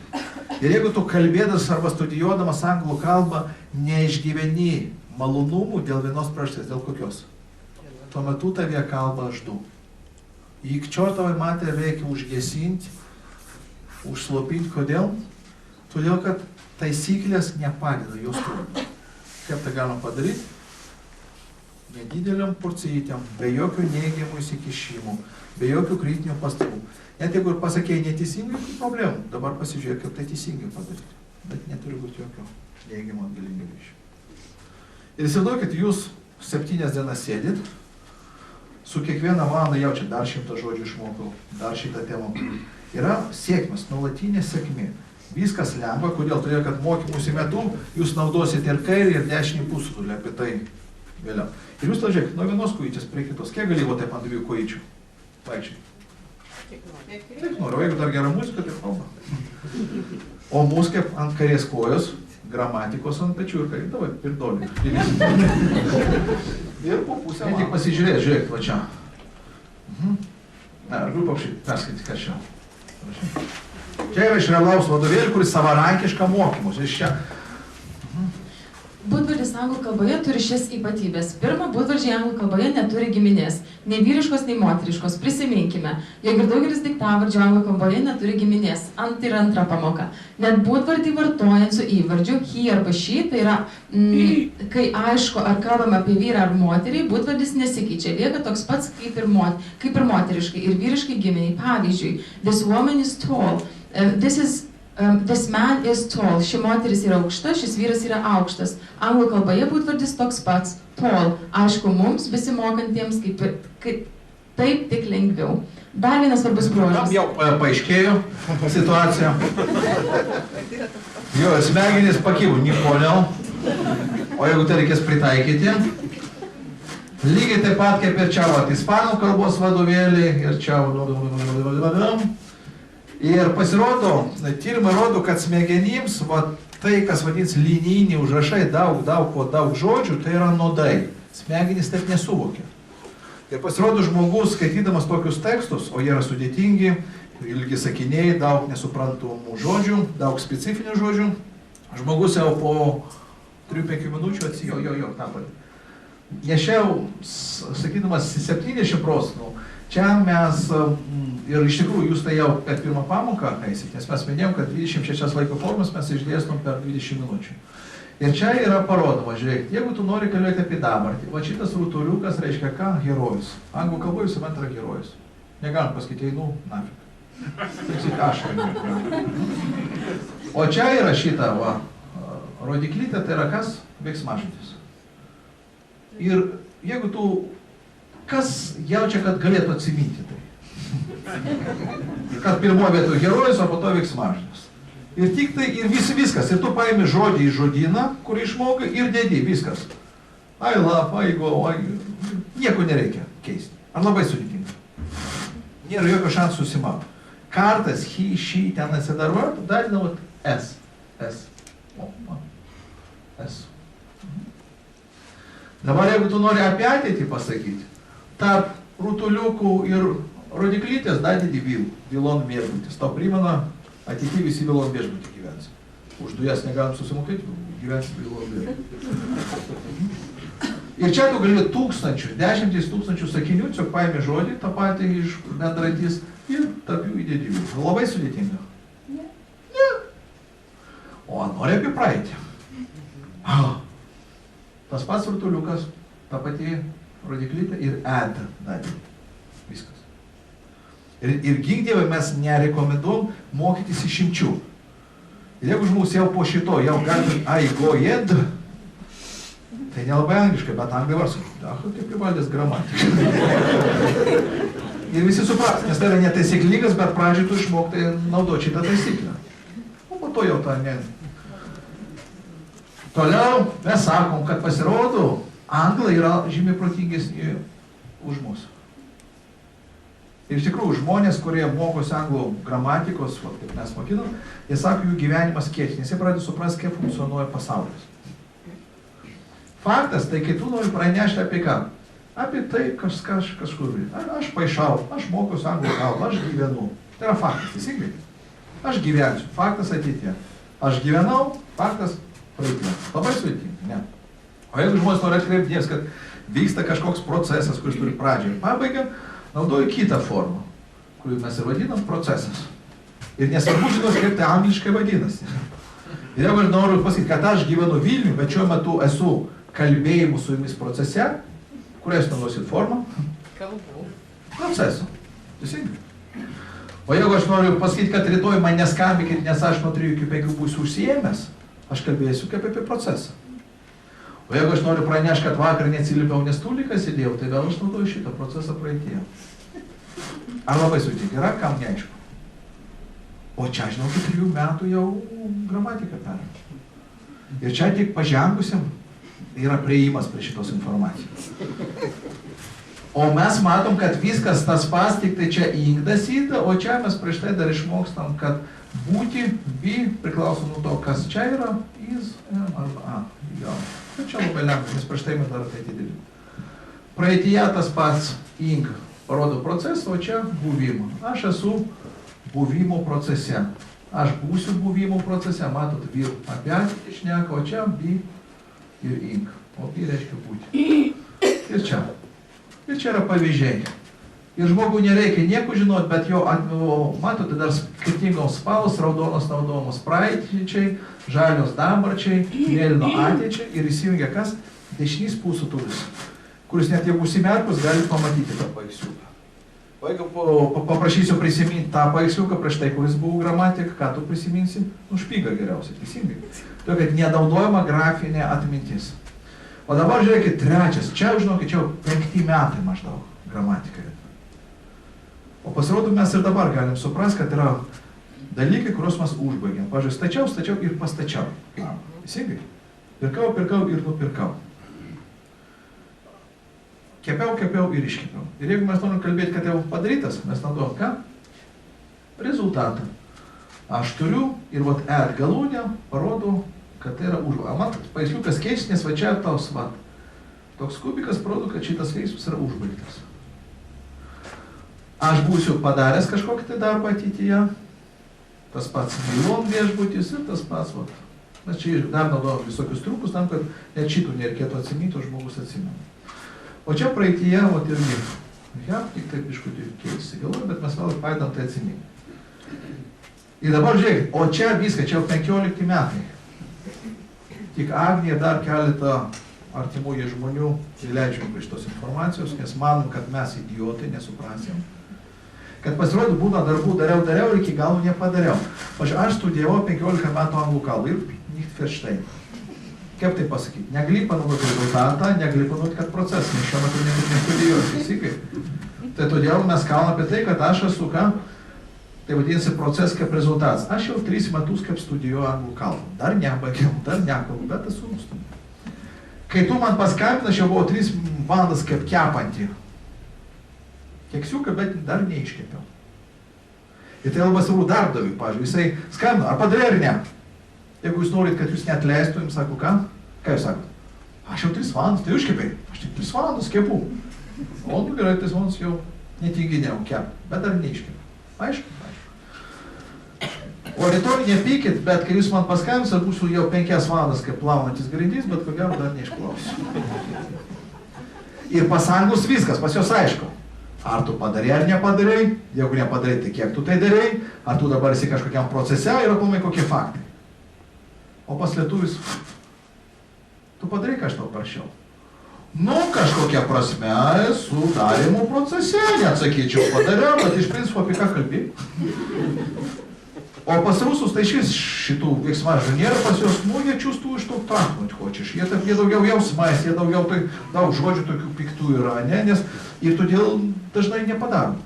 Speaker 1: Ir jeigu tu kalbėdamas arba studijuodamas anglų kalbą neišgyveni malonumų dėl vienos priežasties, dėl kokios? Tuo metu tavie kalba aš du. Į čortovai matę reikia užgesinti, užslopinti. Kodėl? Todėl, kad taisyklės nepadeda, jos trūksta. Kaip tai galima padaryti? Nedideliam porcijitėm, be jokių neigiamų įsikišimų, be jokių kritinių pastabų. Net jeigu ir pasakėjai neteisingai, tai problemų. Dabar pasižiūrėk, kaip tai teisingai padaryti. Bet neturi būti jokio neigiamo atgalinio ryšio. Ir įsivaizduokit, jūs 7 dienas sėdit, su kiekvieną valandą jaučiat, dar 100 žodžių išmokau, dar šitą temą. Yra sėkmės, nuolatinė sėkmė. Viskas lengva, kodėl? Todėl, kad mokymusi metu jūs naudosite ir kairį, ir dešinį pusrutulį, apie tai vėliau. Ir jūs žiūrėkit, nuo vienos kojytės prie kitos. Kiek galėjo taip ant 2 kojyčių? Vaikščiai. Taip noriu, o jeigu dar gera muzika, tai kalba. O mūsų kaip ant kairės kojos, gramatikos ant pečių ir kairį, davai, pirdolį. Ir po pusę. Tik pasižiūrėk, žiūrėk, va čia. Na, aš galiu perskaityti, kas čia. Čia yra iš realaus vadovėlį, kuris savarankiška mokymus. Iš čia.
Speaker 2: Būdvardis anglų kalboje turi šias ypatybės. Pirma, būdvardžiai anglų kalboje neturi giminės. Nei vyriškos, nei moteriškos. Prisiminkime, jog ir daugelis daiktavardžių anglų kalboje neturi giminės. Ir antra pamoka. Net būdvardį vartojant su įvardžiu he arba she, tai yra, kai aišku, ar kalbame apie vyrą ar moterį, būdvardis nesikeičia. Lieka toks pats kaip ir moteriškai ir vyriškai giminiai. Pavyzdžiui, this woman is tall. This man is tall. Ši moteris yra aukšta, šis vyras yra aukštas. Anglų kalboje būdvardis toks pats. Tall. Aišku, mums besimokantiems taip tik lengviau. Dar vienas svarbus bruožas.
Speaker 1: Jau paaiškėjo situacija. Jo, smegenys pakyvo, neponiau. O jeigu tai reikės pritaikyti, lygiai taip pat kaip ir čia, ispanų kalbos vadovėlį ir čia. Ir pasirodo, tyrimai rodo, kad smegenims tai, kas vadins linijiniai užrašai, daug žodžių, tai yra nuodai. Smegenys taip nesuvokia. Ir pasirodo, žmogus, skaitydamas tokius tekstus, o jie yra sudėtingi, ilgi sakiniai, daug nesuprantamų žodžių, daug specifinių žodžių, žmogus jau po 3-5 minučių atsijo, tą pat. Nes čia jau, sakydamas, 70%, čia mes, ir iš tikrųjų jūs tai jau per pirmą pamoką eisit, nes mes minėjom, kad 26 laiko formas mes išdėstom per 20 minučių. Ir čia yra parodoma, žiūrėk, jeigu tu nori kalbėti apie dabartį, va šitas rutuliukas reiškia ką? Herojus. Anglų kalboje visuomet yra herojus. Negalim pasakyti, einu, nafik. Aš o čia yra šita, rodiklytė, tai yra kas? Veiksmažodis. Ir jeigu tu, kas jaučia, kad galėtų atsiminti tai? Kad pirmoje vietoje herojus, o po to veiksmažodis. Ir tik tai, ir viskas. Ir tu paimi žodį į žodyną, kurį išmokai, ir dedi viskas. I love, I go, nieko nereikia keisti. Ar labai sudėtinga? Nėra jokio šansų susimauti. Kartas, he, she, ten atsidaro, darinau S. S. S. Dabar jeigu tu nori apie ateitį pasakyti, tarp rutuliukų ir rodiklytės dadedi vilon viešbutis. Tau primena, ateity visi vilon viešbutį gyvens. Už dujas negalim susimokėti, gyvens vilon viešbutį. Ir čia tu gali tūkstančių, 10 000 sakinių, tiesiog paimi žodį, tą patį iš bendratys ir tarp jų įdėdi jų. Labai sudėtinga. Ne. O nori apie praeitį. Tas pats rutuliukas, ta pati rodiklytė ir add dadedi. Viskas. Ir gink mes nerekomenduom mokytis išimčių. Ir jeigu žmogus jau po šito, jau gali I go ed, tai nelabai angliškai, bet anglai varsu. Kaip privaldės gramatiką. Ir visi supras, nes tai yra netaisyklingas, bet pradžiai tu išmoktai naudoti šitą taisyklę. O po to jau tą ne. Toliau mes sakom, kad pasirodo Anglai yra žymiai protingesni už mus. Ir iš tikrųjų, žmonės, kurie mokosi anglų gramatikos, kaip mes mokinam, jie sako, jų gyvenimas keičiasi, nes jie pradeda suprasti, kaip funkcionuoja pasaulis. Faktas, tai kai tu nori pranešti apie ką? Apie tai, kažkur. Aš paišau, aš mokosi anglų kalbą, aš gyvenu. Tai yra faktas, teisingai. Aš gyvensiu, faktas ateityje. Aš gyvenau, faktas praeityje. Labai sudėtinga, ne. O jeigu žmonės nori atkreipti dėmesį, kad vyksta kažkoks procesas, kuris turi pradžią ir pabaigą, naudoju kitą formą, kurį mes ir vadinam procesas. Ir nesvarbu žinos, kaip tai angliškai vadinasi. Ir jeigu aš noriu pasakyti, kad aš gyvenu Vilniuje, bet šiuo metu esu kalbėjimų su jumis procese, kurią jūs naudosit formą?
Speaker 3: Kalbų.
Speaker 1: Procesu. Teisingai. O jeigu aš noriu pasakyti, kad rytoj man neskambinkit, nes aš nuo 3 iki 5 būsiu užsiėmęs, aš kalbėsiu kaip apie procesą. O jeigu aš noriu pranešti, kad vakar neatsilipiau, nes tulikas sėdėjau, tai vėl aš naudoju šitą procesą praeityje. Ar labai sudėtinga? Yra, kam neaišku. O čia, žinau, 3 metų jau gramatika perėmė. Ir čia tik pažengusiam yra priėjimas prie šitos informacijos. O mes matom, kad viskas tas pats, tik tai čia įgdasyta, o čia mes prieš tai dar išmokstam, kad būti, be priklauso nuo to, kas čia yra, is, arba a. Jo. Bet čia labai lengva, nes prieš tai mes dar tai didelį. Praeityje tas pats ing parodo procesą, o čia buvimą. Aš esu buvimo procese. Aš būsiu buvimo procese, matot, vyr apie ateitį šneka, o čia be ir ing. O be reiškia būti. Ir čia. Ir čia yra pavyzdžiai. Ir žmogui nereikia nieko žinoti, bet jo, matote, dar skirtingos spalvos, raudonos naudojamos praeičiai, žalios dabarčiai, mėlyno ateičiai ir įsijungia kas? Dešinys pusrutulis, kuris net jeigu užsimerkus gali pamatyti tą paveiksliuką. O jeigu paprašysiu prisiminti tą paveiksliuką prieš tai, kuris buvo gramatika, ką tu prisiminsi? Špygą geriausiai, teisingai. Tai kad nenaudojama grafinė atmintis. O dabar žiūrėkit, trečias, čia žinokit, čia jau 5 metai maždaug gramatikai. O pasirodo, mes ir dabar galim suprasti, kad yra dalykai, kuriuos mes užbaigėm. Pavyzdžiui, stačiau ir pastačiau. Teisingai? Pirkau ir nupirkau. Kepiau ir iškepiau. Ir jeigu mes norim kalbėti, kad jau padarytas, mes naudojam ką? Rezultatą. Aš turiu ir vat galūnę parodo, kad tai yra užbaigta. Matot, paveiksliukas keičiasi, nes va čia tos vat. Toks kubikas parodo, kad šitas veiksmas yra užbaigtas. Aš būsiu padaręs kažkokį tai darbą ateityje, tas pats Milon viešbutis ir tas pats, vat. Mes čia dar naudojam visokius triukus tam, kad net šitų nereikėtų atsiminti, o žmogus atsimena. O čia praeityje, vat irgi, tik taip biškutį keisi galvoju, bet mes vėl paėdam tai atsiminti. Ir dabar žiūrėkit, o čia viską, čia jau 15 metai. Tik Agnija dar keletą artimųjų žmonių įleidžiam prie šitos informacijos, nes manom, kad mes idiotai nesuprasim. Kad pasirodo būna darbų dariau ir iki galo nepadariau. Aš studijavau 15 metų anglų kalbą ir nicht verstein. Kaip tai pasakyti? Negali panaudoti rezultatą, negali panaudoti, kad procesą, nes šiuo metu nestudijuoju, teisingai. Tai todėl mes kalbame apie tai, kad aš esu ką? Tai vadinasi procesas kaip rezultatas. Aš jau 3 metus kaip studijuoju anglų kalbą. Dar nebaigiau, dar nekalbu, bet esu nustumęs. Kai tu man paskambinai, aš jau buvau 3 valandas kaip kepantį. Keksiuką, bet dar neiškepiau. Ir tai labai svarbu darbdaviui, pavyzdžiui, jisai skambina, ar padarė ar ne? Jeigu jūs norit, kad jūs neatleistų, jums sako, ką? Ką jūs sakot? Aš jau 3 valandas, tai užkepiai. Aš tik 3 valandas kepu. O, nu gerai, 3 valandas jau netinginėjau kepu, bet dar neiškepiau. Aišku? O rytoj nepykit, bet kai jūs man paskambins, aš būsiu jau 5 valandas kaip plaunantis grindys, bet ko gero dar neišklausiu. Ir pasangus viskas, pas jos aišku. Ar tu padarei ar nepadarei, jeigu nepadarei, tai kiek tu tai darei, ar tu dabar esi kažkokiam procese ir aplamai kokie faktai. O pas lietuvis, tu padarei, ką aš tau prašiau. Nu, kažkokia prasme, su darymu procese, neatsakyčiau, padariau, bet iš principo apie ką kalbėjai. O pas rusus tai šis šitų veiksmažodžių nėra, pas juos, nu, jie čiūstų iš to trachnuoti хочешь. Jie daugiau jausmais, jie daugiau tai daug žodžių tokių piktų yra, ne, nes ir todėl dažnai nepadarom.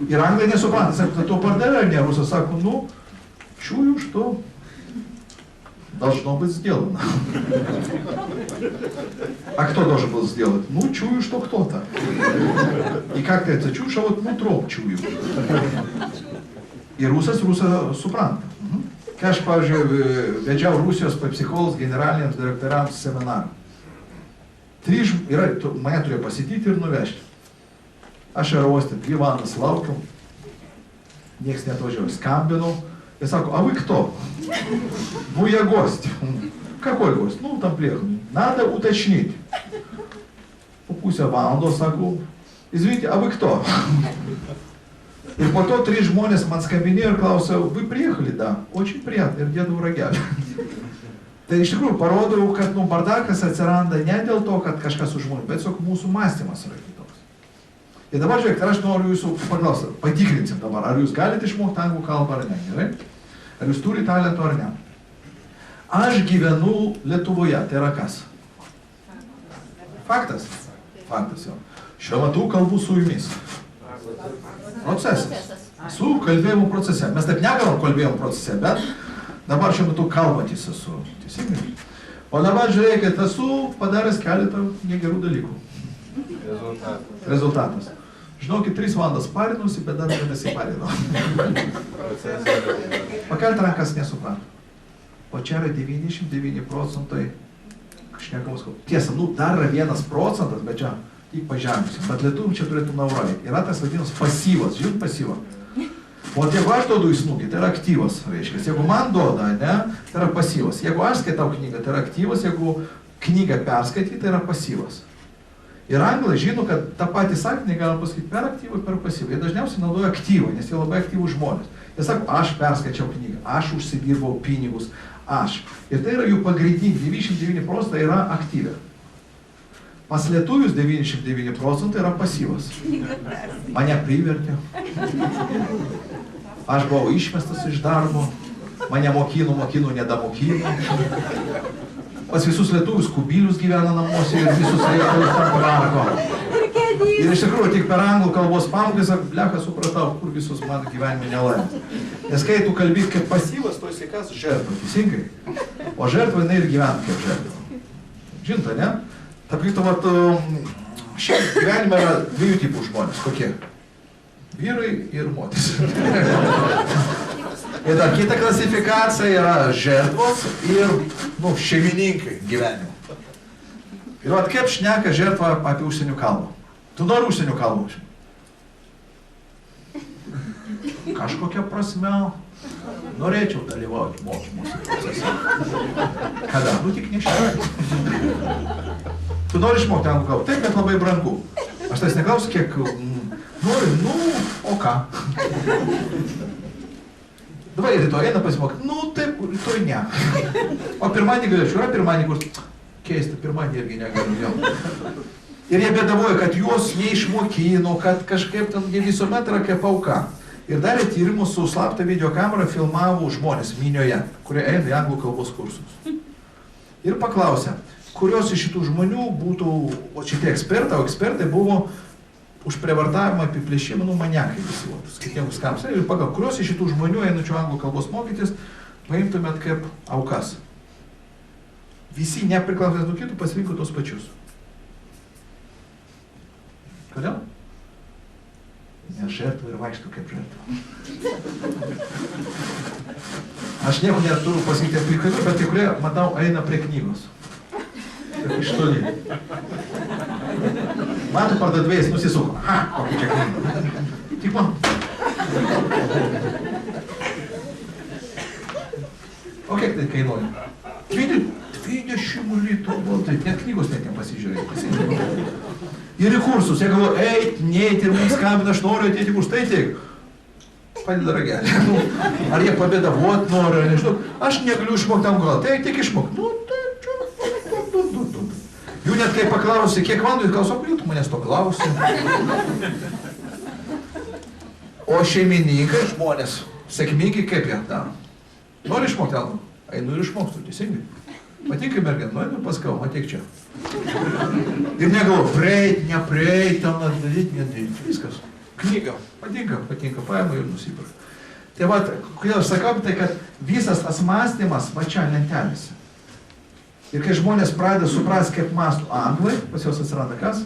Speaker 1: Ir anglai nesupranta, sako, to pardavė ar ne, rusas sako, nu, чую, что Должно быть сделано. А кто должен был сделать? Ну, чую, что кто-то. И как это чуешь, а вот нутром чую. И Rusas supranta. Kai aš, pavyzdžiui, vedžiau Rusijos psichologus generaliniams direktoriams seminarą. Mane turėjo pasityti ir nuvežti. Aš aerouoste 2 valandas laukiau, nieks neatvažiavo, skambinau. И саку, а вы кто? Ну, я гость. Какой гость? Ну, там приехал. Надо уточнить. Po pusę valandos sakau, извините, а вы кто? Ir po to 3 žmonės man skambinėjo ir klausė, вы приехали? Да. Очень приятно. Ir dėdavau ragelį. Tai iš tikrųjų parodau, kad bardakas atsiranda ne dėl to, kad kažkas užmūnė, bet tiesiog mūsų mąstymas yra kitoks. Ir dabar žiūrėk, aš noriu jūsų paklausyti, patikrinsim dabar, ar jūs galite išmokti anglų kalbą ar ne, gerai? Ar jūs turite talento ar ne? Aš gyvenu Lietuvoje, tai yra kas? Faktas? Faktas jau. Šiuo metu kalbu su jumis. Procesas. Su kalbėjimo procese. Mes taip nekalbam kalbėjimo procese, bet dabar šiuo metu kalbantis esu. Teisingai? O dabar žiūrėkit, esu padaręs keletą negerų dalykų. Rezultatas. Žinokit, 3 valandas parinusi, bet dar nesiparinau. Pakelti rankas nesuprantu. O čia yra 99% šnekamos kalbos. Tiesa, dar yra 1%, bet čia tik pažemėsiu. Bet lietuvių čia turėtų naurai. Yra tas vadinamas pasyvas. Žinot pasyvą? O jeigu aš duodu į snukį, tai yra aktyvas, reiškia. Jeigu man duoda, ne, tai yra pasyvas. Jeigu aš skaitau knygą, tai yra aktyvas. Jeigu knygą perskaityti, tai yra pasyvas. Ir anglai žino, kad tą patį sakinį galima pasakyti per aktyvą, per pasyvą. Jie dažniausiai naudoja aktyvą, nes jie labai aktyvų žmonės. Jie sako, aš perskaičiau knygą, aš užsidirbau pinigus, aš. Ir tai yra jų pagrindiniai, 99% yra aktyvė. Pas lietuvius 99% yra pasyvas. Mane privertė. Aš buvau išmestas iš darbo. Mane mokino, nedamokino. Pas visus lietuvius kubilius gyvena namuose ir visus reikalus tam tvarko. Ir iš tikrųjų tik per anglų kalbos pamokas, blecha, supratau, kur visus mano gyvenime nelaimės. Nes kai tu kalbėt kaip pasyvas, tu esi kas žertva, teisingai. O žertva jinai ir gyvena kaip žertva. Žinta, ne? Tarp kitų, šiaip gyvenime yra 2 tipų žmonės. Kokie? Vyrai ir moteris. Ir dar kita klasifikacija yra žertvos ir, šeimininkai gyvenimo. Ir kaip šneka žertva apie užsienio kalbą. Tu nori užsienio kalbą? Kažkokia prasme norėčiau dalyvauti mokymuose procese. Kada? Tik ne šiandien. Tu nori išmokti anglų kalbą? Taip, bet labai brangu. Aš tas neklausiu, kiek nori, o ką? Dabar rytoj eina pasimokyti. Taip, rytoj ne. O pirmadienį galėčiau, yra pirmadienį, kur keista, pirmadienį irgi negaliu jau. Ir jie bėdavoja, kad juos neišmokino, kad kažkaip ten visuomet yra kaip auka. Ir darė tyrimus su slapta videokamera, filmavo žmonės minioje, kurie eina į anglų kalbos kursus. Ir paklausė, kurios iš šitų žmonių būtų, o šitie ekspertai, o ekspertai buvo už prievartavimą, apiplėšimą, maniakai visi, skirtingus kampus. Ir pagal, kurios iš šitų žmonių einančių anglų kalbos mokytis, paimtumėt kaip aukas. Visi nepriklausomai nuo kitų pasirinko tos pačius. Kodėl? Nes žertva ir vaikštų kaip žertva. Aš nieko neturiu pasakyti apie kai, bet kai kurie, matau, eina prie knygos. Iš toli. Matų pardavėjas nusisuko. Kokia čia knyga. Tik man. O kiek tai kainuoja? 20 litų. Tai net knygos net nepasižiūrėjau. Ir į kursus. Jie galvoja, eit, neit ir mums skambina, aš noriu ateiti už tai tiek. Padeda ragelį. Ar jie pabėdavot nori, ar nežinau. Aš negaliu išmokti tam galą. Tai tik išmokti. Jų net kai paklausė, kiek valandų, jis klauso, kodėl tu manęs to klausė. O šeimininkai, žmonės, sėkmingai kaip jie daro. Nori išmokti anglų? Einu ir išmokstu, teisingai. Patinka mergina, nueinu ir paskau, ateik čia. Ir negalvoju, prieiti, neprieiti, ten daryti, nedaryti. Viskas. Knyga. Patinka, paimu ir nusipirka. Tai va, kodėl aš sakau, tai kad visas tas mąstymas va čia lentelėse. Ir kai žmonės pradeda suprasti, kaip mąsto anglai, pas juos atsiranda kas?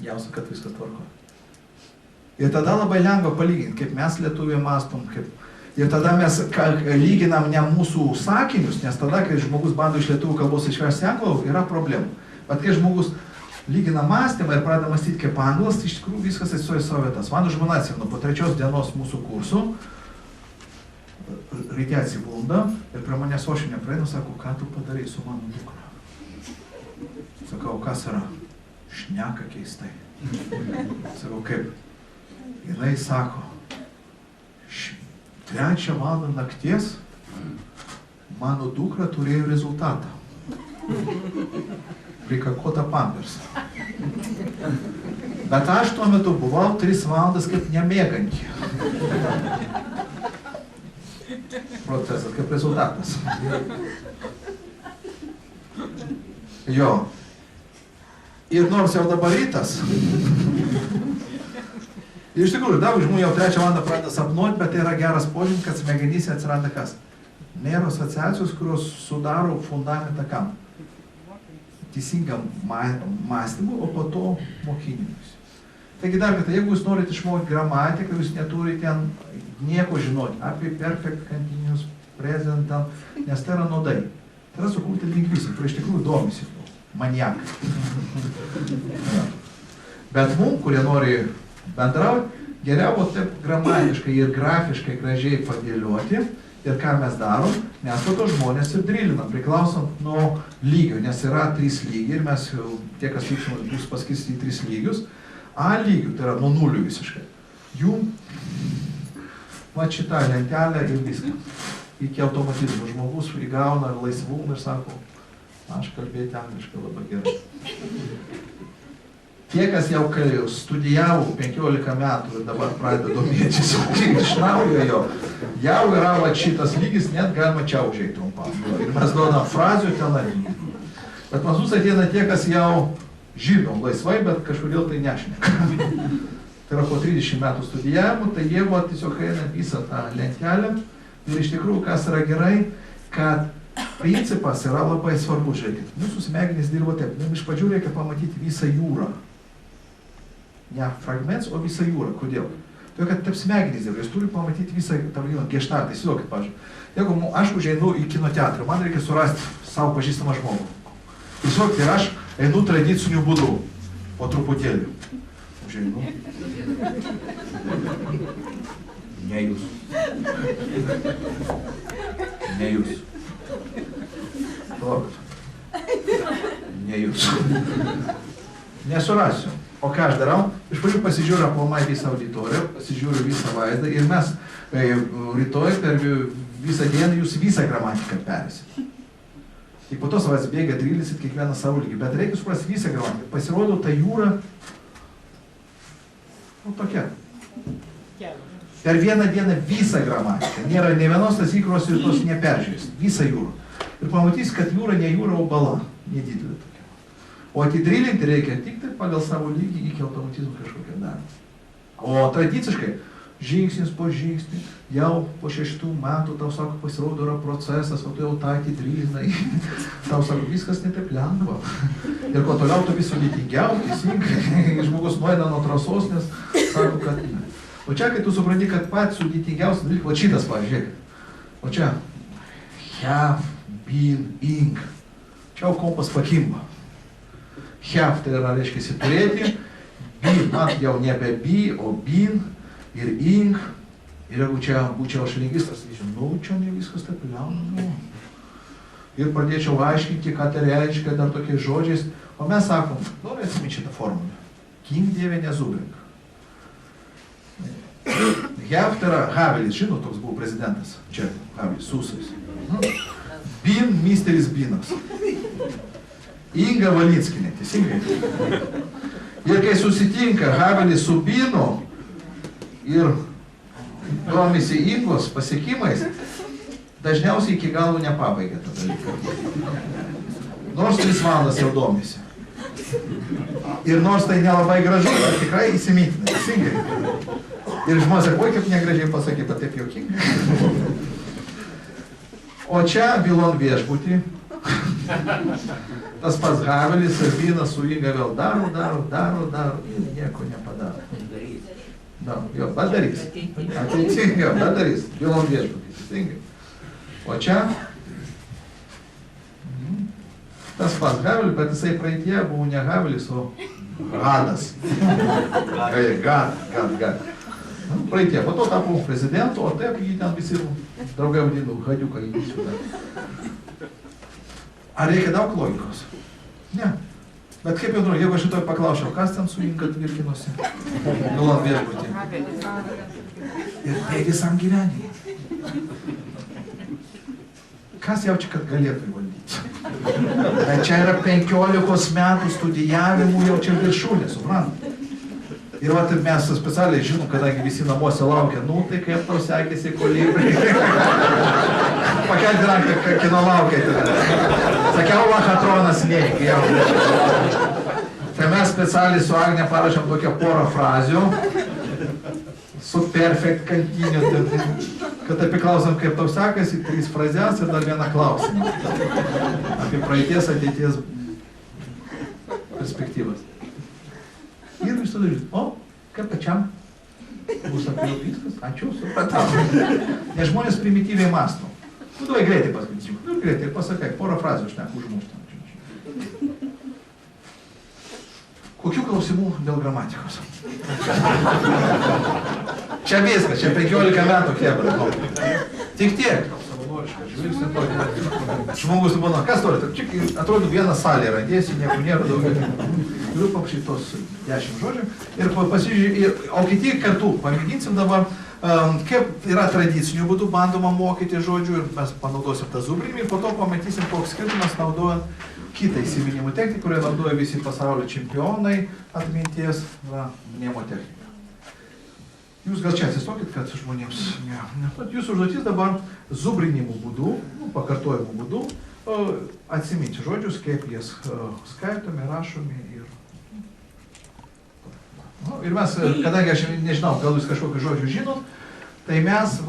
Speaker 1: Jausia, kad viskas tvarko. Ir tada labai lengva palyginti, kaip mes lietuviai mąstom, kaip... Ir tada mes lyginam ne mūsų sakinius, nes tada, kai žmogus bando iš lietuvių kalbos išversti anglų, yra problemų. Bet kai žmogus lygina mąstymą ir pradeda mąstyti kaip anglas, tai iš tikrųjų viskas atsistoja savo vietas. Mano žmona atsimenu, po 3 dienos mūsų kursų, ryte atsibunda ir prie manęs ošinė praeina, sako, ką tu padarai su mano dukra? Sakau, kas yra? Šneka keistai. Sakau, kaip? Jinai sako, 3 valandą nakties mano dukra turėjo rezultatą. Prikakota pampersą. Bet aš tuo metu buvau 3 valandas kaip nemėgantį. Procesas kaip rezultatas. Jo. Ir nors jau dabar rytas. Ir iš tikrųjų, daug žmonių jau 3 valandą pradeda sapnuoti, bet tai yra geras požymis, kad smegenyse atsiranda kas? Nėra asociacijos, kurios sudaro fundamentą kam? Teisingam mąstymui, o po to mokinimus. Taigi dar kartą, jeigu jūs norite išmokti gramatiką, jūs neturite nieko žinoti apie perfect continuous present, nes tai yra nuodai. Tai yra sukurti lingvistai, kurie iš tikrųjų domisi, maniakai. Bet mums, kurie nori bendrauti, geriau taip gramatiškai ir grafiškai gražiai padėlioti. Ir ką mes darom, mes po to žmonės ir drilinam, priklausant nuo lygio, nes yra 3 lygiai ir mes jau, tie, kas vyksim, bus paskirstyti į 3 lygius. A lygių, tai yra nuo 0 visiškai. Jų, va šitą lentelę ir viską. Iki automatizmo žmogus įgauna laisvumą ir sako, aš kalbėti angliškai labai gerai. Tie, kas jau studijavo 15 metų ir dabar pradeda domėtis iš naujo jo, jau yra va šitas lygis, net galima čia užėjti trumpam. Ir mes duodam frazių tenai. Bet pas mus ateina tie, kas jau žino laisvai, bet kažkodėl tai nešneka. Tai yra po 30 metų studijavimo, tai jie va tiesiog eina visą tą lentelę. Ir iš tikrųjų, kas yra gerai, kad principas yra labai svarbus, žiūrėkit. Mūsų smegenys dirba taip, mums iš pradžių reikia pamatyti visą jūrą. Ne fragments, o visą jūrą. Kodėl? Todėl, kad taip smegenys dirba, jūs turi pamatyti visą, tam vadinamą, geštartą. Įsivaizduokit, pavyzdžiui, jeigu aš užeinu į kino teatrą, man reikia surasti savo pažįstamą žmogų. Įsivaizduokit, ir aš einu tradiciniu būdu, po truputėlį. Užeinu. Ne jūs. Ne jūs. Palaukit. Ne jūs. Nesurasiu. O ką aš darau? Iš pradžių pasižiūriu aplamai visą auditoriją, pasižiūriu visą vaizdą ir mes rytoj per visą dieną jūs visą gramatiką perėsit. Tik po to savęs bėga, drylysit kiekvieną savo lygį, bet reikia suprasti visą gramatiką. Pasirodo, ta jūra, tokia. Per vieną dieną visą gramatiką. Nėra ne vienos tas įkros ir tos neperžiūrės. Visą jūrą. Ir pamatys, kad jūra ne jūra, o bala. Nedidelė tokia. O atidrylinti reikia tik tai pagal savo lygį iki automatizmo kažkokią darą. O tradiciškai, žingsnis po žingsnį, jau po 6 metų tau sako, pasirodo yra procesas, o tu jau tą atidrylinai. Tau sako, viskas netaip lengva. Ir kuo toliau, tu vis sudėtingiau, teisingai. Žmogus nueina nuo trasos, nes sako, kad ne. O čia, kai tu supranti, kad pats sudėtingiausias dalykas, o šitas, pavyzdžiui, o čia, have, been, ing. Čia jau kompas pakimba. Have tai yra, reiškia, turėti, been, man jau nebe be, o been ir ing. Ir jeigu čia būčiau aš lingvistas, sakyčiau, nu, čia ne viskas taip lengva. Ir pradėčiau aiškinti, ką tai reiškia dar tokiais žodžiais. O mes sakom, noriu atsiminti šitą formulę. King dieve nezubrink. Have tai yra Havelis, žinot, toks buvo prezidentas. Čia, Havelis, Susais. Bin, misteris Binas. Inga Valinskinė, teisingai. Ir kai susitinka Havelis su Binu ir domisi Ingos pasiekimais, dažniausiai iki galo nepabaigia tą dalyką. Nors 3 valandas jau domisi. Ir nors tai nelabai gražu, bet tikrai įsimintina, teisingai. Ir žmonės sako, oi, kaip negražiai pasakė, bet taip juokinga. O čia Bilon viešbutį. Tas pats Havelis, Sabina su Inga vėl daro ir nieko nepadaro. Da, jo, padarys. Ateicingai, jo, padarys. Bilon viešbutį, teisingai. O čia tas pats Havelis, bet jisai praeitie buvo ne Havelis, o Gadas. Gad. Praeitie, po to tapo prezidentu, o taip jį ten visi draugai vadino, Hadiuką įvysiu. Ar reikia daug logikos? Ne. Bet kaip jau atrodo, jeigu aš šitoj paklausiau, kas ten su Inga tvirkinosi? Bilon viešbutį. Ir tai visam gyvenimui. Kas jaučia, kad galėtų įvaldyti? Bet čia yra 15 metų studijavimų jau čia viršūnė, suprantate? Ir va, mes specialiai žinom, kadangi visi namuose laukia, nu tai kaip tau sekėsi Kolibri. Pakelti ranką, kino laukiate. Sakiau, Lachatronas neik, jau. Tai mes specialiai su Agne parašėm tokią porą frazių, su perfekt kantiniu, kad apiklausom, kaip tau sekasi, 3 frazes ir dar vieną klausimą. Apie praeities, ateities perspektyvas. Ir vis tada žiūrėt, o, kaip pačiam? Bus apie jau viskas, ačiū, supratau. Nes žmonės primityviai mąsto. Nu, davai greitai pasakysiu. Nu, greitai pasakai, porą frazių aš neku užmušti. Kokių klausimų dėl gramatikos? Čia viskas, čia 15 metų kebra. Tik tiek. Žmogus būna, kas turi? Čia atrodo vieną salę randėsi, nieko nėra daugiau. Turiu paprašyti tos 10 žodžių ir pasižiūrėjau, o kiti kartu pamėginsim dabar, kaip yra tradicinių būdų bandoma mokyti žodžių ir mes panaudosim tą zubrinį ir po to pamatysim, koks skirtumas naudojant kitą įsiminimų techniką, kurią naudoja visi pasaulio čempionai atminties, mnemotechnika. Jūs gal čia atsistokit, kad žmonėms jūsų užduotis dabar zubrinimų būdų, pakartojimų būdų, atsiminti žodžius, kaip jas skaitomi, rašomi ir... Ir mes, kadangi aš nežinau, gal jūs kažkokių žodžių žinot, tai mes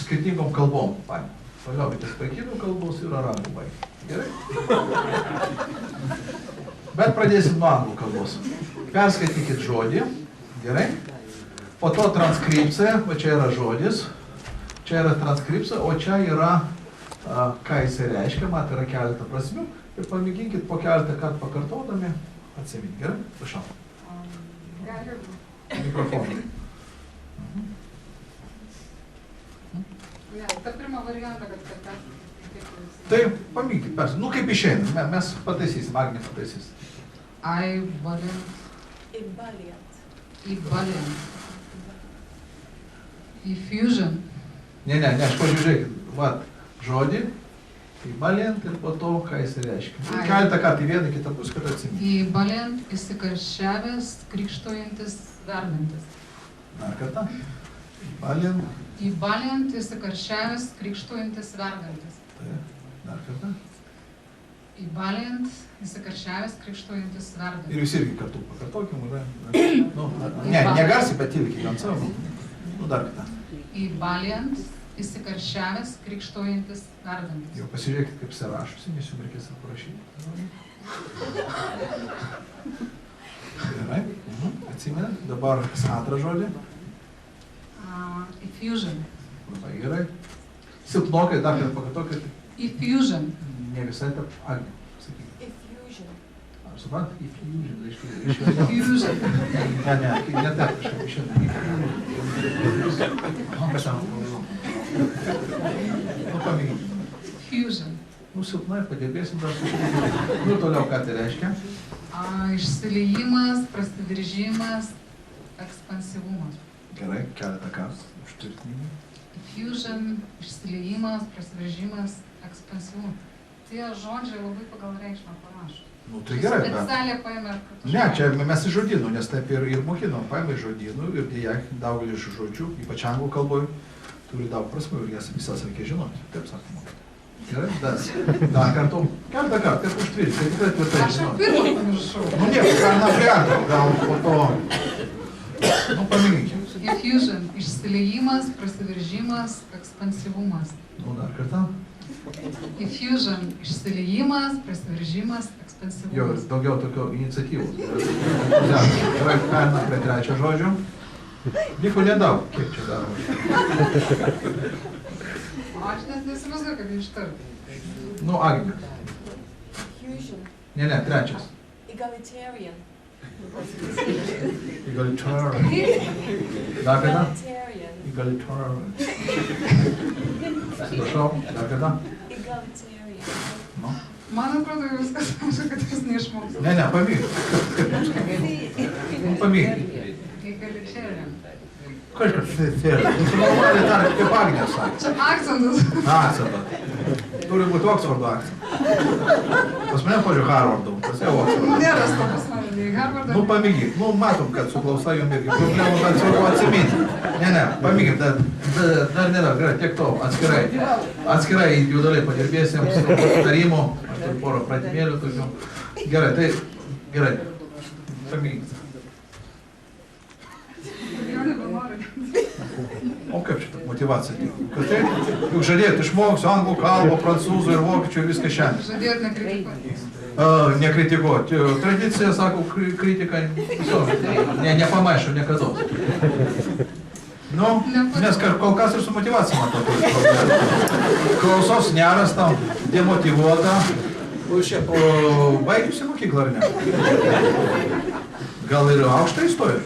Speaker 1: skirtingom kalbom paėmėm. Paliaukitės kinų kalbos ir arabų baigė. Gerai? Bet pradėsim nuo anglų kalbos. Perskaitykit žodį. Gerai? Po to transkripcija, va čia yra žodis, čia yra transkripcija, o čia yra, ką jisai reiškia, mat yra keletą prasmių ir pamėginkit po keletą kartų pakartodami atsiminti. Gerai? Prašau. Mikrofoną.
Speaker 3: Ta pirma variantą, kad
Speaker 1: Tai pamėginkit, nu kaip išeina, mes pataisysim, Agnė pataisys.
Speaker 4: Effusion.
Speaker 1: Ne, aš pažiūrėkit, va, žodį, įbalint ir po to, ką jis reiškia. Keletą kartų į vieną, kitą pusę, kad atsiminti.
Speaker 4: Įbalint, įsikarščiavęs, krikštojantis, verdantis.
Speaker 1: Dar kartą. Įbalint.
Speaker 4: Įbalint, įsikarščiavęs, krikštojantis, verdantis.
Speaker 1: Taip, dar kartą.
Speaker 4: Įbalint, įsikarščiavęs, krikštojantis, verdantis.
Speaker 1: Ir jūs irgi kartu pakartokim, negarsiai, bet ilgiai ant savo. Nu, dar kitą.
Speaker 4: Įbalint, įsikarščiavęs, krikštojantis, verdantis.
Speaker 1: Jau pasižiūrėkit, kaip sąrašusi, nes jums reikės aprašyti. Gerai, atsimenat. Dabar antrą žodį.
Speaker 4: Effusion.
Speaker 1: Labai gerai. Silpnokai, dar kartą pakartokit.
Speaker 4: Effusion.
Speaker 1: Ne visai tą Agnė, sakykit.
Speaker 3: Effusion.
Speaker 1: Ar suprant? Effusion, reiškia.
Speaker 4: Effusion.
Speaker 1: Ne taip, kažkaip išėdė. Kas tam? Nu, pamėginkime.
Speaker 4: Effusion.
Speaker 1: Nu, silpnai, padėbėsim dar su. Nu, toliau, ką tai reiškia?
Speaker 4: Išsiliejimas, prasidiržimas, ekspansyvumas.
Speaker 1: Gerai, keletą kartų. Užtvirtinimai.
Speaker 4: Effusion, išsiliejimas, prasidiržimas, ekspansyvumas. Tie žodžiai labai pagal reikšmę panašu.
Speaker 1: Nu, tai gerai, bet...
Speaker 4: Specialiai paėmė kartu.
Speaker 1: Ne, čia mes iš žodynų, nes taip ir mokinom, paėmė iš žodynų ir dėja daugelį iš žodžių, ypač anglų kalboj, turi daug prasmių ir jas visas reikia žinoti. Taip sakoma. Gerai, dar kartu. Keletą kartų, kaip užtvirti, tai tikrai tvirtai
Speaker 4: Aš jau
Speaker 1: žinoti.
Speaker 4: pirmą pamiršau.
Speaker 1: Nu nieko, galima prie antro, gal po to... Nu, pamėginkim.
Speaker 4: Diffusion – išsiliejimas, prasiveržimas, ekspansyvumas.
Speaker 1: Nu, dar kartą.
Speaker 4: Diffusion – išsiliejimas, prasiveržimas,
Speaker 1: Jo,
Speaker 4: ekspansyvumas.
Speaker 1: daugiau tokio iniciatyvos. Gerai, pereinam prie trečio žodžio. Liko nedaug, kiek čia daroma.
Speaker 4: Aš net nesivaizduoju, kaip jį ištarti.
Speaker 1: Nu, Agnė.
Speaker 5: Fusion.
Speaker 1: Ne, trečias.
Speaker 5: Egalitarian.
Speaker 1: Egalitarian. Dar kada?
Speaker 5: Egalitarian.
Speaker 1: Egalitarian. Prašau, dar kada?
Speaker 5: Egalitarian.
Speaker 1: Nu.
Speaker 4: Man atrodo, jau viskas aišku, kad jūs neišmoksite.
Speaker 1: Ne, pamyk. Pamyk.
Speaker 4: Egalitarian.
Speaker 1: Kažkas fėlė. Sugalvoja dar kaip Agnė sakė.
Speaker 4: Čia akcentas.
Speaker 1: Akcentas. Turi būti Oksfordo akcentas. Pas mane, pažiūrėjau, Harvardo. Pas jau Oksfordo.
Speaker 4: Nėra to pas mane, nei Harvardą.
Speaker 1: Nu, pamėgyk. Nu, matom, kad su klausa jums irgi problemų, bet svarbu atsiminti. Ne, pamėgyk. Dar nėra, gerai, tiek to, atskirai. Atskirai individualiai padirbėsim su tarimu. Aš turiu porą pratimėlių tokių. Gerai, tai, gerai. Pamėgyk.
Speaker 4: Jau nebenoriu.
Speaker 1: O kaip šitą motivaciją? Kad tai, juk žadėjot, išmoksiu anglų kalbą, prancūzų ir vokiečių ir viską šiandien.
Speaker 4: Žadėjot nekritikuoti.
Speaker 1: Nekritikuoti. Tradicija, sako, kritika, nepamaišau niekada. Nu, nes kol kas ir su motivacija matau. Klausos nerasta, demotyvuota. Baigusi mokyklą ar ne? Gal ir aukštą įstojo?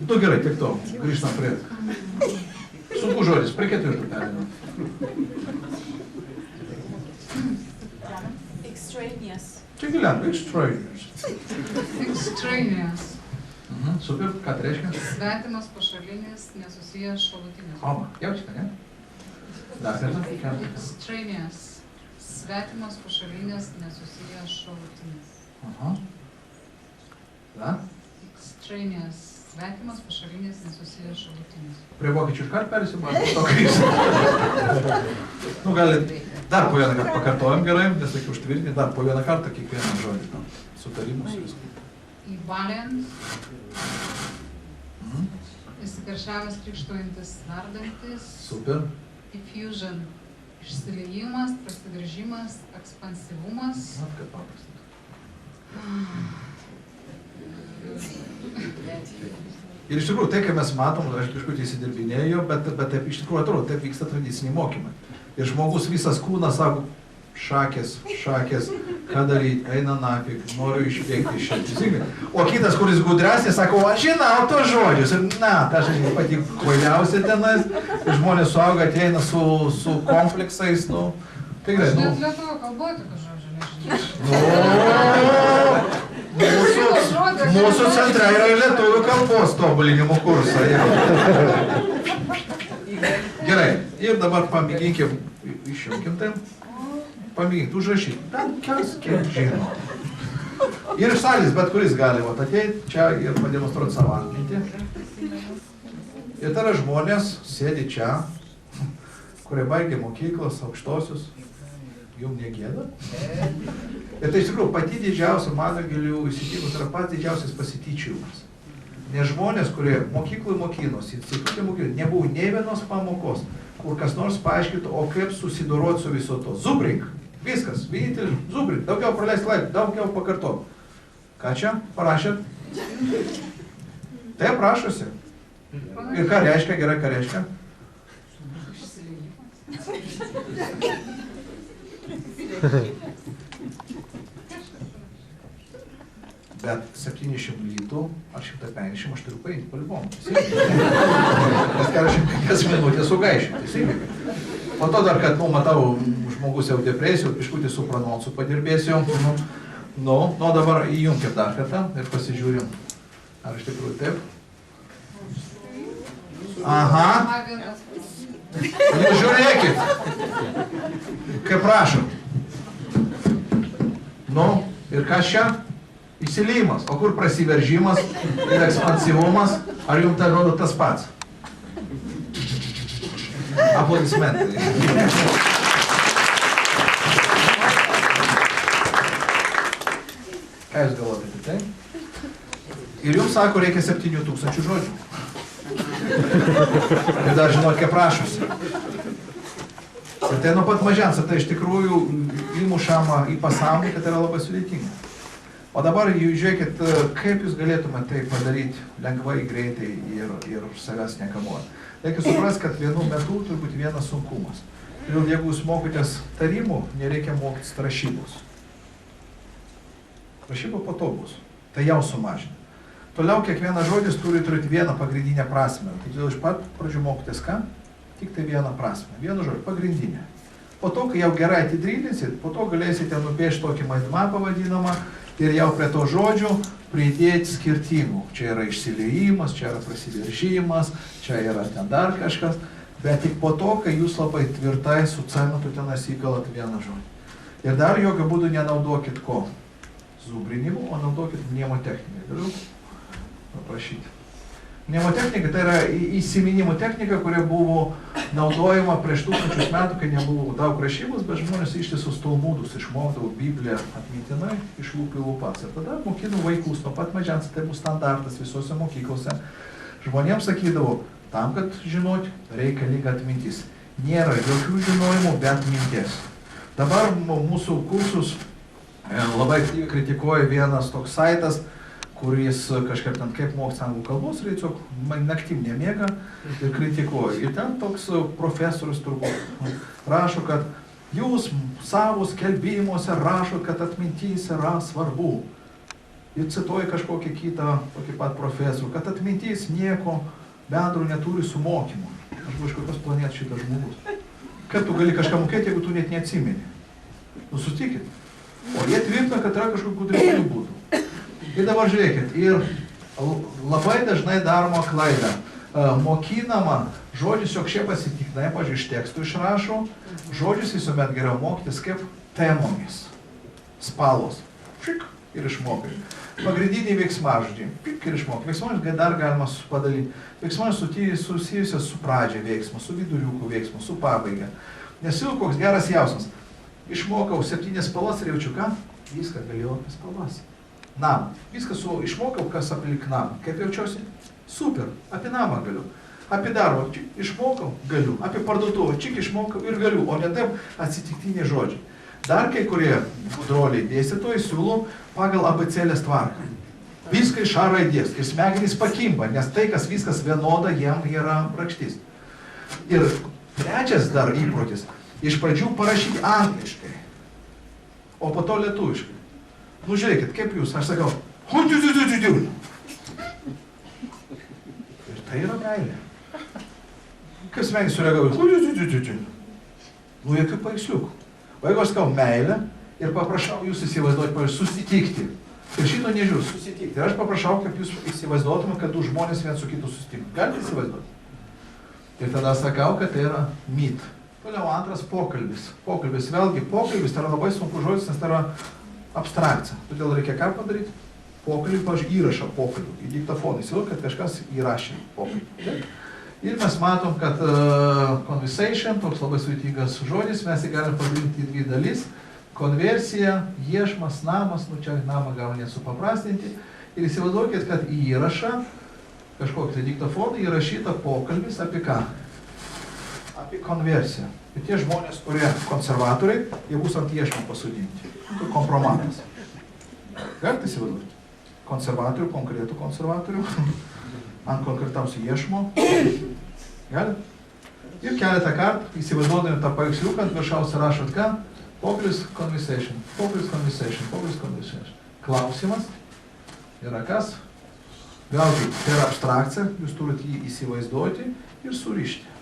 Speaker 1: Nu gerai, tiek to. Grįžtam prie. Sunku žodis, prie ketvirtų pereinam.
Speaker 5: Extraneous.
Speaker 1: Čia gyvenka, extraneous.
Speaker 4: Extraneous.
Speaker 1: Super, ką tai reiškia?
Speaker 4: Svetimas, pašalinis, nesusijęs, šalutinis.
Speaker 1: Oma, jaučiate, ne? Dar kartą?
Speaker 4: Extraneous. Svetimas, pašalinis, nesusijęs, šalutinis.
Speaker 1: Aha. Da?
Speaker 4: Extraneous. Svetimas, pašalinis, nesusijęs, šalutinis.
Speaker 1: Prie vokiečių iškart perėsim, ar to krypsim? Nu, galit dar po vieną kartą pakartojam gerai, nes reikia užtvirtinti, dar po vieną kartą kiekvieną žodį. Sutarimus ir viską.
Speaker 4: Įvalent. Įsikaršiavęs, krikštuojantis, nardantis.
Speaker 1: Super.
Speaker 4: Diffusion. Išsiliejimas, prasiveržimas, ekspansyvumas.
Speaker 1: Mat, kaip paprasta. Ir iš tikrųjų, tai, kai mes matom, aš kažkur įsidirbinėjau, bet taip iš tikrųjų atrodo, taip vyksta tradiciniai mokymai. Ir žmogus visas kūnas sako, šakės, ką daryti, eina nafig, noriu išbėgti iš čia. O kitas, kuris gudresnis, sako, aš žinau tos žodžius. Ir na, ta žinai, pati kvailiausia tenais, žmonės suauga, ateina su konfliktais, nu, tai gerai,
Speaker 4: Aš
Speaker 1: nu.
Speaker 4: net lietuvių kalboje tokių žodžių nežinau.
Speaker 1: Mūsų centre yra lietuvių kalbos tobulinimo kursai. Gerai, ir dabar pamėginkim, išjunkim ten, pamėginkim, užrašyti, bent kiek žino. Ir iš salės, bet kuris gali ateiti čia ir pademonstruoti savo atmintį. Ir tai yra žmonės, sėdi čia, kurie baigė mokyklos, aukštosius, jums negėda. Ir tai iš tikrųjų pati didžiausia, mano gilių įsitikinus, yra pats didžiausias pasityčiojimas. Nes žmonės, kurie mokykloje mokinosi, institutė mokykloje, nebuvo nei vienos pamokos, kur kas nors paaiškintų, o kaip susidoroti su viso to. Zubrink, viskas, vienintelis, zubrink, daugiau praleist laiką, daugiau pakartot. Ką čia parašėt? Taip prašosi. Ir ką reiškia, gerai, ką reiškia? Bet 700 litų ar 150 aš turiu paimti palibom. Nes 45 minutės sugaišim, teisingai. Po to dar, kad, matau, žmogus jau depresijų, biškutį su prononsu padirbėsiu. Nu, dabar įjunkim dar kartą ir pasižiūrim, ar iš tikrųjų taip. Aha. Jūs žiūrėkit. Kaip prašom. Nu, ir kas čia? Įsiliejimas. O kur prasiveržimas ir ekspansyvumas? Ar jums tai rodo tas pats? Aplodismentai. Ką jūs galvojate apie tai? Ir jums sako, reikia 7000 žodžių. Ir dar žinot, kaip prašosi. Ir tai nuo pat mažiausia, tai iš tikrųjų įmušama į pasaulį, kad yra labai sudėtinga. O dabar žiūrėkit, kaip jūs galėtumėte tai padaryti lengvai, greitai ir savęs nekamuoti. Reikia suprasti, kad vienu metu turi būti vienas sunkumas. Todėl jeigu jūs mokotės tarimų, nereikia mokytis rašybos. Rašyba po to bus. Tai jau sumažina. Toliau kiekvienas žodis turi turėti vieną pagrindinę prasmę. Todėl iš pat pradžių mokotės ką? Tik tai vieną prasmę. Vienu žodžiu, pagrindinę. Po to, kai jau gerai atidrylinsit, po to galėsite nupiešti tokį mindmapą vadinamą ir jau prie to žodžių pridėti skirtingų. Čia yra išsiliejimas, čia yra prasiveržimas, čia yra ten dar kažkas. Bet tik po to, kai jūs labai tvirtai su cementu tenais įkalat vieną žodį. Ir dar jokio būdu nenaudokit ko? Zubrinimų, o naudokit mnemotechniką. Galiu paprašyti. Mnemotechnika tai yra įsiminimų technika, kuri buvo naudojama prieš 1000 metų, kai nebuvo daug rašybos, bet žmonės ištisus talmudus išmokdavo Bibliją atmintinai iš lūpų į lūpas. Ir tada mokino vaikus, nuo pat mažiausiai tai buvo standartas visose mokyklose. Žmonėms sakydavo, tam, kad žinoti, reikalinga atmintis. Nėra jokių žinojimų, bet minties. Dabar mūsų kursus labai aktyviai kritikuoja vienas toks saitas, kuris kažkaip ten kaip moks anglų kalbos, ir tiesiog naktim nemiega ir kritikuoja. Ir ten toks profesorius turbūt rašo, kad jūs savo skelbimuose rašo, kad atmintis yra svarbu. Ir cituoja kažkokį kitą, tokį pat profesorių, kad atmintis nieko bendro neturi su mokymu. Aš buvau iš kokios planetos šitas žmogus. Kaip tu gali kažką mokėti, jeigu tu net neatsimeni? Nu, sutikit. O jie tvirtina, kad yra kažkokių gudresnių būdų. Ir dabar žiūrėkit, ir labai dažnai daroma klaida. Mokinama žodžius, jog šie pasitiknai, pažiūrėjau, iš tekstų išrašo, žodžius visuomet geriau mokytis kaip temomis. Spalos. Šik ir išmokai. Pagrindiniai veiksmažodžiai. Pik ir išmokai. Veiksmažodžiai dar galima padalyti. Veiksmažodžiai susijusios su pradžia veiksmu, su viduriuku veiksmu, su pabaiga. Nes jau koks geras jausmas. Išmokau 7 spalvas ir jaučiu ką? Viską galėjau apie spalvas. Namą. Viskas išmokau, kas aplink namą. Kaip jaučiuosi? Super. Apie namą galiu. Apie darbą. Čik išmokau? Galiu. Apie parduotuvę. Čik išmokau ir galiu. O ne taip atsitiktiniai žodžiai. Dar kai kurie gudroliai dėstytojai siūlo pagal abėcėlės tvarką. Viską iš A raidės. Ir smegenys pakimba, nes tai, kas viskas vienoda, jam yra rakštis. Ir trečias dar įprotis. Iš pradžių parašyti angliškai, o po to lietuviškai. Nu žiūrėkit, kaip jūs, aš sakau, ir tai yra meilė. Kaip smegenys sureagavo, nu jokių paveiksliukų. O jeigu aš sakau meilę ir paprašau jūs įsivaizduoti, pavyzdžiui, susitikti. Ir šito nežiūrėjau, susitikti. Ir aš paprašau, kaip jūs įsivaizduotumėte, kad du žmonės vien su kitu susitikti. Galite įsivaizduoti? Ir tada sakau, kad tai yra meet. Toliau antras pokalbis. Pokalbis, vėlgi, pokalbis tai yra labai sunku žodis, nes tai yra abstrakcija. Todėl reikia ką padaryti? Pokalbį, pavyzdžiui, įrašą pokalbį. Į diktofoną įsivaizduoju, kad kažkas įrašė pokalbį. Ir mes matom, kad conversation, toks labai sudėtingas žodis, mes jį galime padaryti į 2 dalis. Konversija, iešmas, namas, nu čia namą gal nesupaprastinti. Ir įsivaizduokit, kad į įrašą, kažkokį diktofoną įrašyta pokalbis apie ką? Apie konversiją. Ir tie žmonės, kurie konservatoriai, jie bus ant iešmo pasodinti. Tai kompromatas. Galite įsivaizduoti? Konservatorių, konkretų konservatorių, ant konkretausio iešmo. Galite? Ir keletą kartų įsivaizduodami tą paveiksliuką, ant viršausio rašot ką? Pokalbis, conversation. Pokalbis, conversation. Pokalbis, conversation. Klausimas yra kas? Vėlgi, tai yra abstrakcija, jūs turite jį įsivaizduoti ir surišti.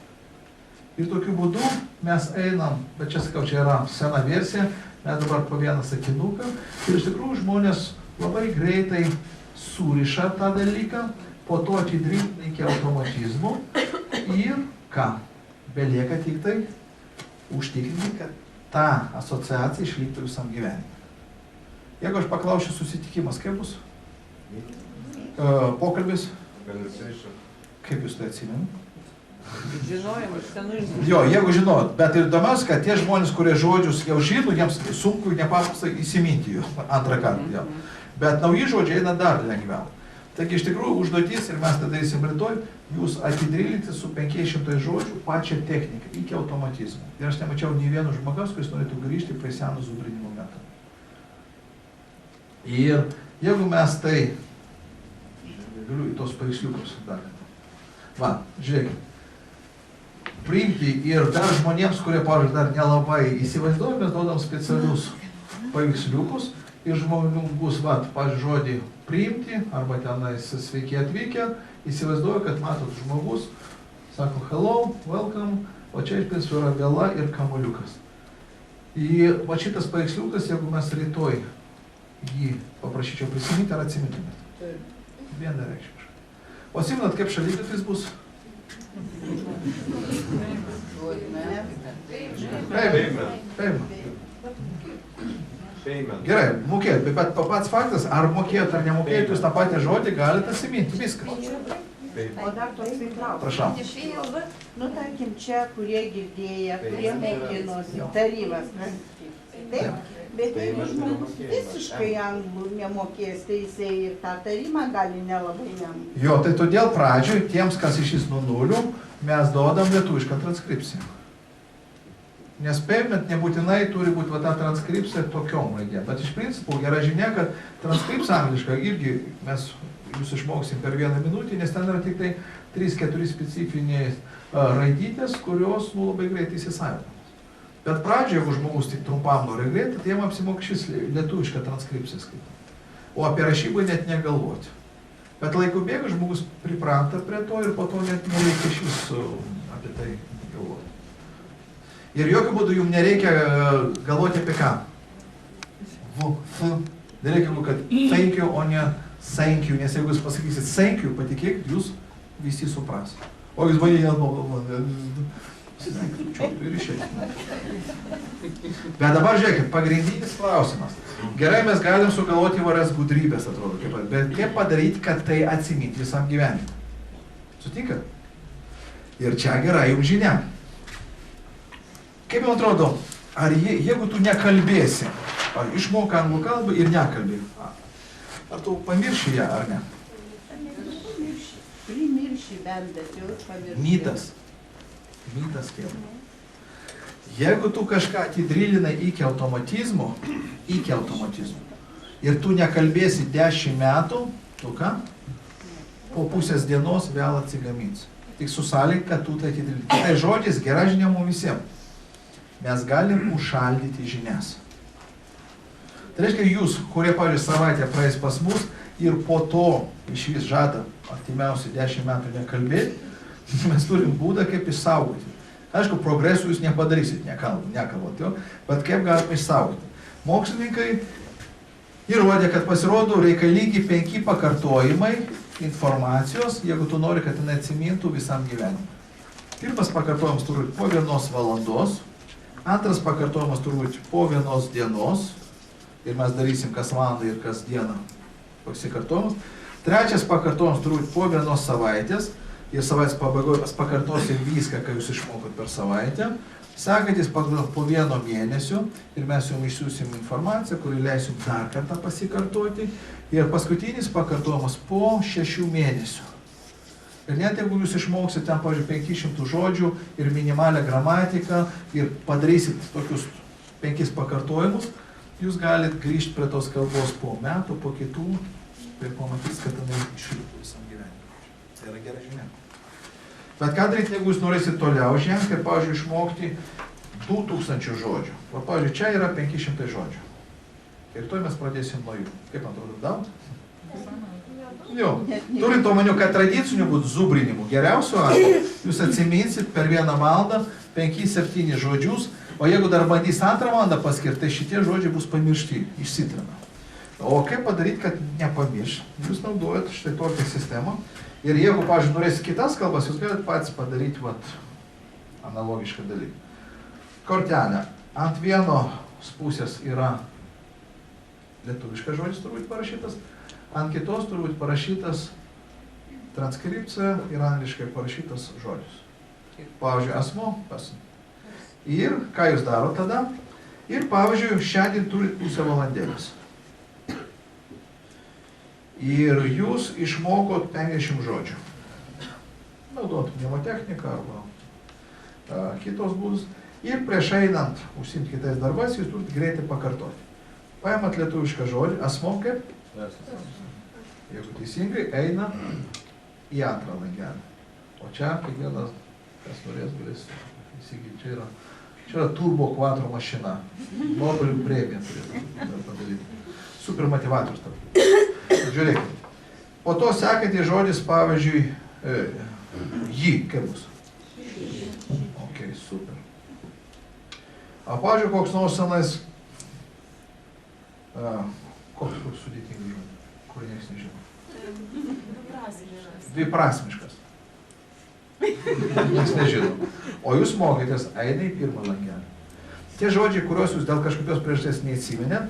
Speaker 1: Ir tokiu būdu mes einam, bet čia sakau, čia yra sena versija, mes dabar po vieną sakinuką ir iš tikrųjų žmonės labai greitai suriša tą dalyką, po to atidrinti iki automatizmų ir ką? Belieka tik tai užtikrinti, kad ta asociacija išliktų visam gyvenimui. Jeigu aš paklausiu susitikimas, kaip bus? Pokalbis? Kaip jūs tai atsimenu?
Speaker 4: Žinojimas, senų žinojimų.
Speaker 1: Jo, jeigu žinot, bet ir įdomiausia, kad tie žmonės, kurie žodžius jau žino, jiems sunku nepaprastai įsiminti jų antrą kartą. Jo. Bet nauji žodžiai eina dar lengviau. Taigi iš tikrųjų užduotis, ir mes tai darysim rytoj, jūs atidrilinti su 500 žodžių pačią techniką iki automatizmo. Ir aš nemačiau nei vieno žmogaus, kuris norėtų grįžti prie senų zubrinimo metodų. Ir jeigu mes tai, galiu į tos paveiksliukus dar. Va, žiūrėkit. Priimti ir dar žmonėms, kurie, pavyzdžiui, dar nelabai įsivaizduoja, mes duodam specialius paveiksliukus ir žmogus, va, pavyzdžiui, žodį priimti, arba tenais sveiki atvykę, įsivaizduoja, kad matot žmogus, sako hello, welcome, o čia iš principo yra vėla ir kamuoliukas. Ir va šitas paveiksliukas, jeigu mes rytoj jį paprašyčiau prisiminti, ar atsimintumėt? Vienareikšmiškai. O atsimenat, kaip šaligatvis bus? Payment. Gerai, mokėjot, bet pats faktas, ar mokėjot ar nemokėjot, jūs tą patį žodį galite atsiminti, viskas.
Speaker 6: O dar toksai klausimas.
Speaker 1: Prašau.
Speaker 6: Nu, tarkim, čia, kurie girdėję, kurie mokinosi, tarymas. Taip, bet jeigu žmogus visiškai anglų nemokės, tai jisai ir tą tarimą gali nelabai nemokėti.
Speaker 1: Jo, tai todėl pradžioj tiems, kas išeis nuo nulių, mes duodam lietuvišką transkripciją. Nes payment nebūtinai turi būti va ta transkripcija tokiom raidėm. Bet iš principo gera žinia, kad transkripcija angliška irgi mes jūs išmoksim per 1 minutę, nes ten yra tik tai 3-4 specifiniai raidytės, kurios labai greitai įsisavinamos. Bet pradžioje, jeigu žmogus tik trumpam nori greitai, tai jam apsimok šis lietuvišką transkripciją skaityti. O apie rašybą net negalvoti. Bet laiku bėga žmogus pripranta prie to ir po to net nereikia iš viso apie tai galvoti. Ir jokių būdų jums nereikia galvoti apie ką. Nereikia galvoti, kad thank you, o ne thank you, nes jeigu jūs pasakysit thank you, patikėkit, jūs visi supras. O jūs bandė ir išėjate. Bet dabar žiūrėkit, pagrindinis klausimas. Gerai, mes galim sugalvoti įvairias gudrybės, atrodo, bet kaip padaryti, kad tai atsiminti visam gyvenimui? Sutinkat? Ir čia gerai jums žinia. Kaip jums atrodo, ar jeigu tu nekalbėsi, ar išmoka anglų kalbą ir nekalbė, ar tu pamirši ją, ar ne?
Speaker 6: Primirši bent, bet jau pamirši.
Speaker 1: Mytas. Mytas kėlė. Jeigu tu kažką atidrilinai iki automatizmo, ir tu nekalbėsi 10 metų, tu ką? Po pusės dienos vėl atsigaminsi. Tik su sąlyga, kad tu tai atidrilinai. Tai žodis, gera žinia mums visiems. Mes galim užšaldyti žinias. Tai reiškia, jūs, kurie, pavyzdžiui, savaitę praeis pas mus ir po to iš vis žada artimiausiai 10 metų nekalbėti, mes turim būdą, kaip išsaugoti. Aišku, progresų jūs nepadarysit, nekalbot, jo, bet kaip galime išsaugoti. Mokslininkai įrodė, kad pasirodo reikalingi 5 pakartojimai informacijos, jeigu tu nori, kad jinai atsimintų visam gyvenimui. Pirmas pakartojimas turi po 1 valandos, antras pakartojimas turbūt po 1 dienos, ir mes darysim kas valandą ir kas dieną pasikartojimus. Trečias pakartojimas turbūt po 1 savaitės, ir savaitės pabaigoje pakartosim viską, ką jūs išmokot per savaitę. Sekantis po 1 mėnesio, ir mes jums išsiųsim informaciją, kurį leisim dar kartą pasikartoti. Ir paskutinis pakartojimas po 6 mėnesių. Ir net jeigu jūs išmoksite ten, pavyzdžiui, 500 žodžių ir minimalią gramatiką ir padarysit tokius 5 pakartojimus, jūs galite grįžti prie tos kalbos po metų, po kitų ir pamatys, kad jinai išliktų visam gyvenimui. Tai yra gera žinia. Bet ką daryti, jeigu jūs norėsit toliau žengti, kaip, pavyzdžiui, išmokti 2000 žodžių. Va, pavyzdžiui, čia yra 500 žodžių. Ir to mes pradėsim nuo jų. Kaip man atrodo, daug? Jo, turint omeny, kad tradicinių būtų zubrinimų geriausių atveju, jūs atsiminsit per 1 valandą 5-7 žodžius, o jeigu dar bandys 2 valandą paskirti, tai šitie žodžiai bus pamiršti, išsitrina. O kaip padaryti, kad nepamirš? Jūs naudojat štai tokią sistemą ir jeigu, pavyzdžiui, norėsit kitas kalbas, jūs galite patys padaryti analogišką dalyką. Kortelė. Ant vienos pusės yra lietuviškas žodis turbūt parašytas, ant kitos turbūt parašytas transkripcija ir angliškai parašytas žodis. Pavyzdžiui, asmo, person. Ir ką jūs daro tada? Ir pavyzdžiui, šiandien turit pusę valandėlės. Ir jūs išmokot 50 žodžių. Naudot mnemotechniką arba kitos būdus. Ir prieš einant užsimti kitais darbais, jūs turite greitai pakartoti. Paimat lietuvišką žodį, asmo kaip? Jeigu teisingai, eina į antrą langelį. O čia kiekvienas, kas norės, galės įsigyti. Čia yra turbo quattro mašina. Nobelio premiją turėtų padaryti. Super motivatorius tarp. Žiūrėkit. Po to sekantį žodis, pavyzdžiui, jį, kaip bus? Ok, super. A, pavyzdžiui, koks nors senais, koks sudėtingas žodis, kur nieks nežino. Dviprasmiškas. Nieks nežino. O jūs mokėtės, eina į pirmą langelį. Tie žodžiai, kuriuos jūs dėl kažkokios priežasties neatsiminėt,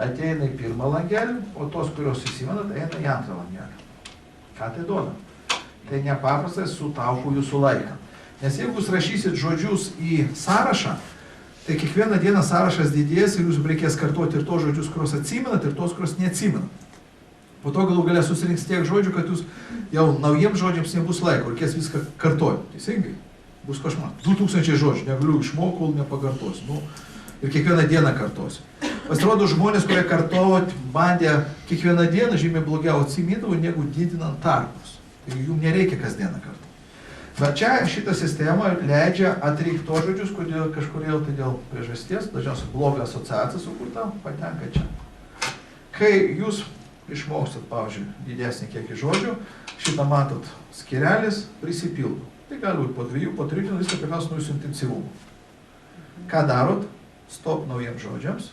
Speaker 1: ateina į pirmą langelį, o tos, kurios įsimenat, eina į antrą langelį. Ką tai duoda? Tai nepaprastai sutaupo jūsų laiką. Nes jeigu jūs rašysit žodžius į sąrašą, tai kiekvieną dieną sąrašas didės ir jūs reikės kartuoti ir tos žodžius, kuriuos atsimenat, ir tos, kuriuos neatsimenat. Po to galų galę susirinks tiek žodžių, kad jūs jau naujiems žodžiams nebus laiko, reikės viską kartuoti. Teisingai? Bus košmaras. 2000 žodžių, negaliu išmokti, kol nepakartosiu. Ir kiekvieną dieną kartosiu. Pasirodo, žmonės, kurie kartuot, bandė kiekvieną dieną, žymiai blogiau atsimindavo, negu didinant tarpus. Tai jums nereikia kasdieną kartuoti. Bet čia šitą sistemą leidžia atrinkti tos žodžius, kažkodėl tai dėl priežasties, dažniausiai blogą asociaciją sukurta, patenka čia. Kai jūs išmokstat, pavyzdžiui, didesnį kiekį žodžių, šitą matot, skirelis prisipildo. Tai gali būti po 2, po 3, viską pirmiausia nuo jūsų intensyvumo. Ką darot? Stop naujiems žodžiams.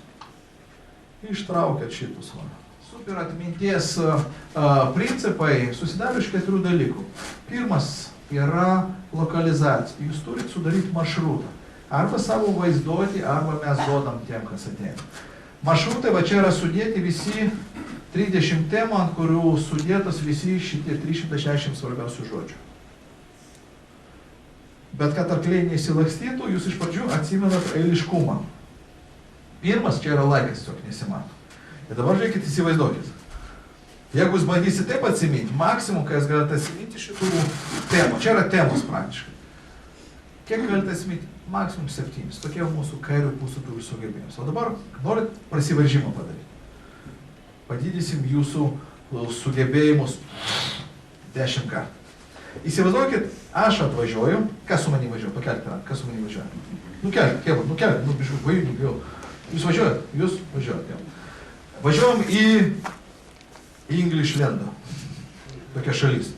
Speaker 1: Ištraukiat šitus. Super atminties principai susidaro iš 4 dalykų. Pirmas yra lokalizacija. Jūs turite sudaryti maršrutą. Arba savo vaizduoti, arba mes duodam tiem, kas ateina. Maršrutai, va čia yra sudėti visi 30 temų, ant kurių sudėtas visi šitie 360 svarbiausių žodžių. Bet kad arkliai neįsilakstytų, jūs iš pradžių atsimenat eiliškumą. Pirmas, čia yra laikas, tiesiog nesimato. Ir dabar žiūrėkit, įsivaizduokit. Jeigu jūs bandysit taip atsiminti, maksimum, kai jūs galite atsiminti šitų temų, čia yra temos praktiškai. Kiek galite atsiminti? Maksimum 7. Tokie mūsų kairių puslapių sugebėjimus. O dabar norit prasiveržimą padaryti. Padidysim jūsų sugebėjimus 10 kartų. Įsivaizduokit, aš atvažiuoju, kas su manim važiuoja, pakelkite ranką, kas su manim važiuoja. Nukelkite, biškų, važiuoju, jūs važiuojat, jūs važiuojat, jau. Važiuojam į Englishlandą, tokia šalis.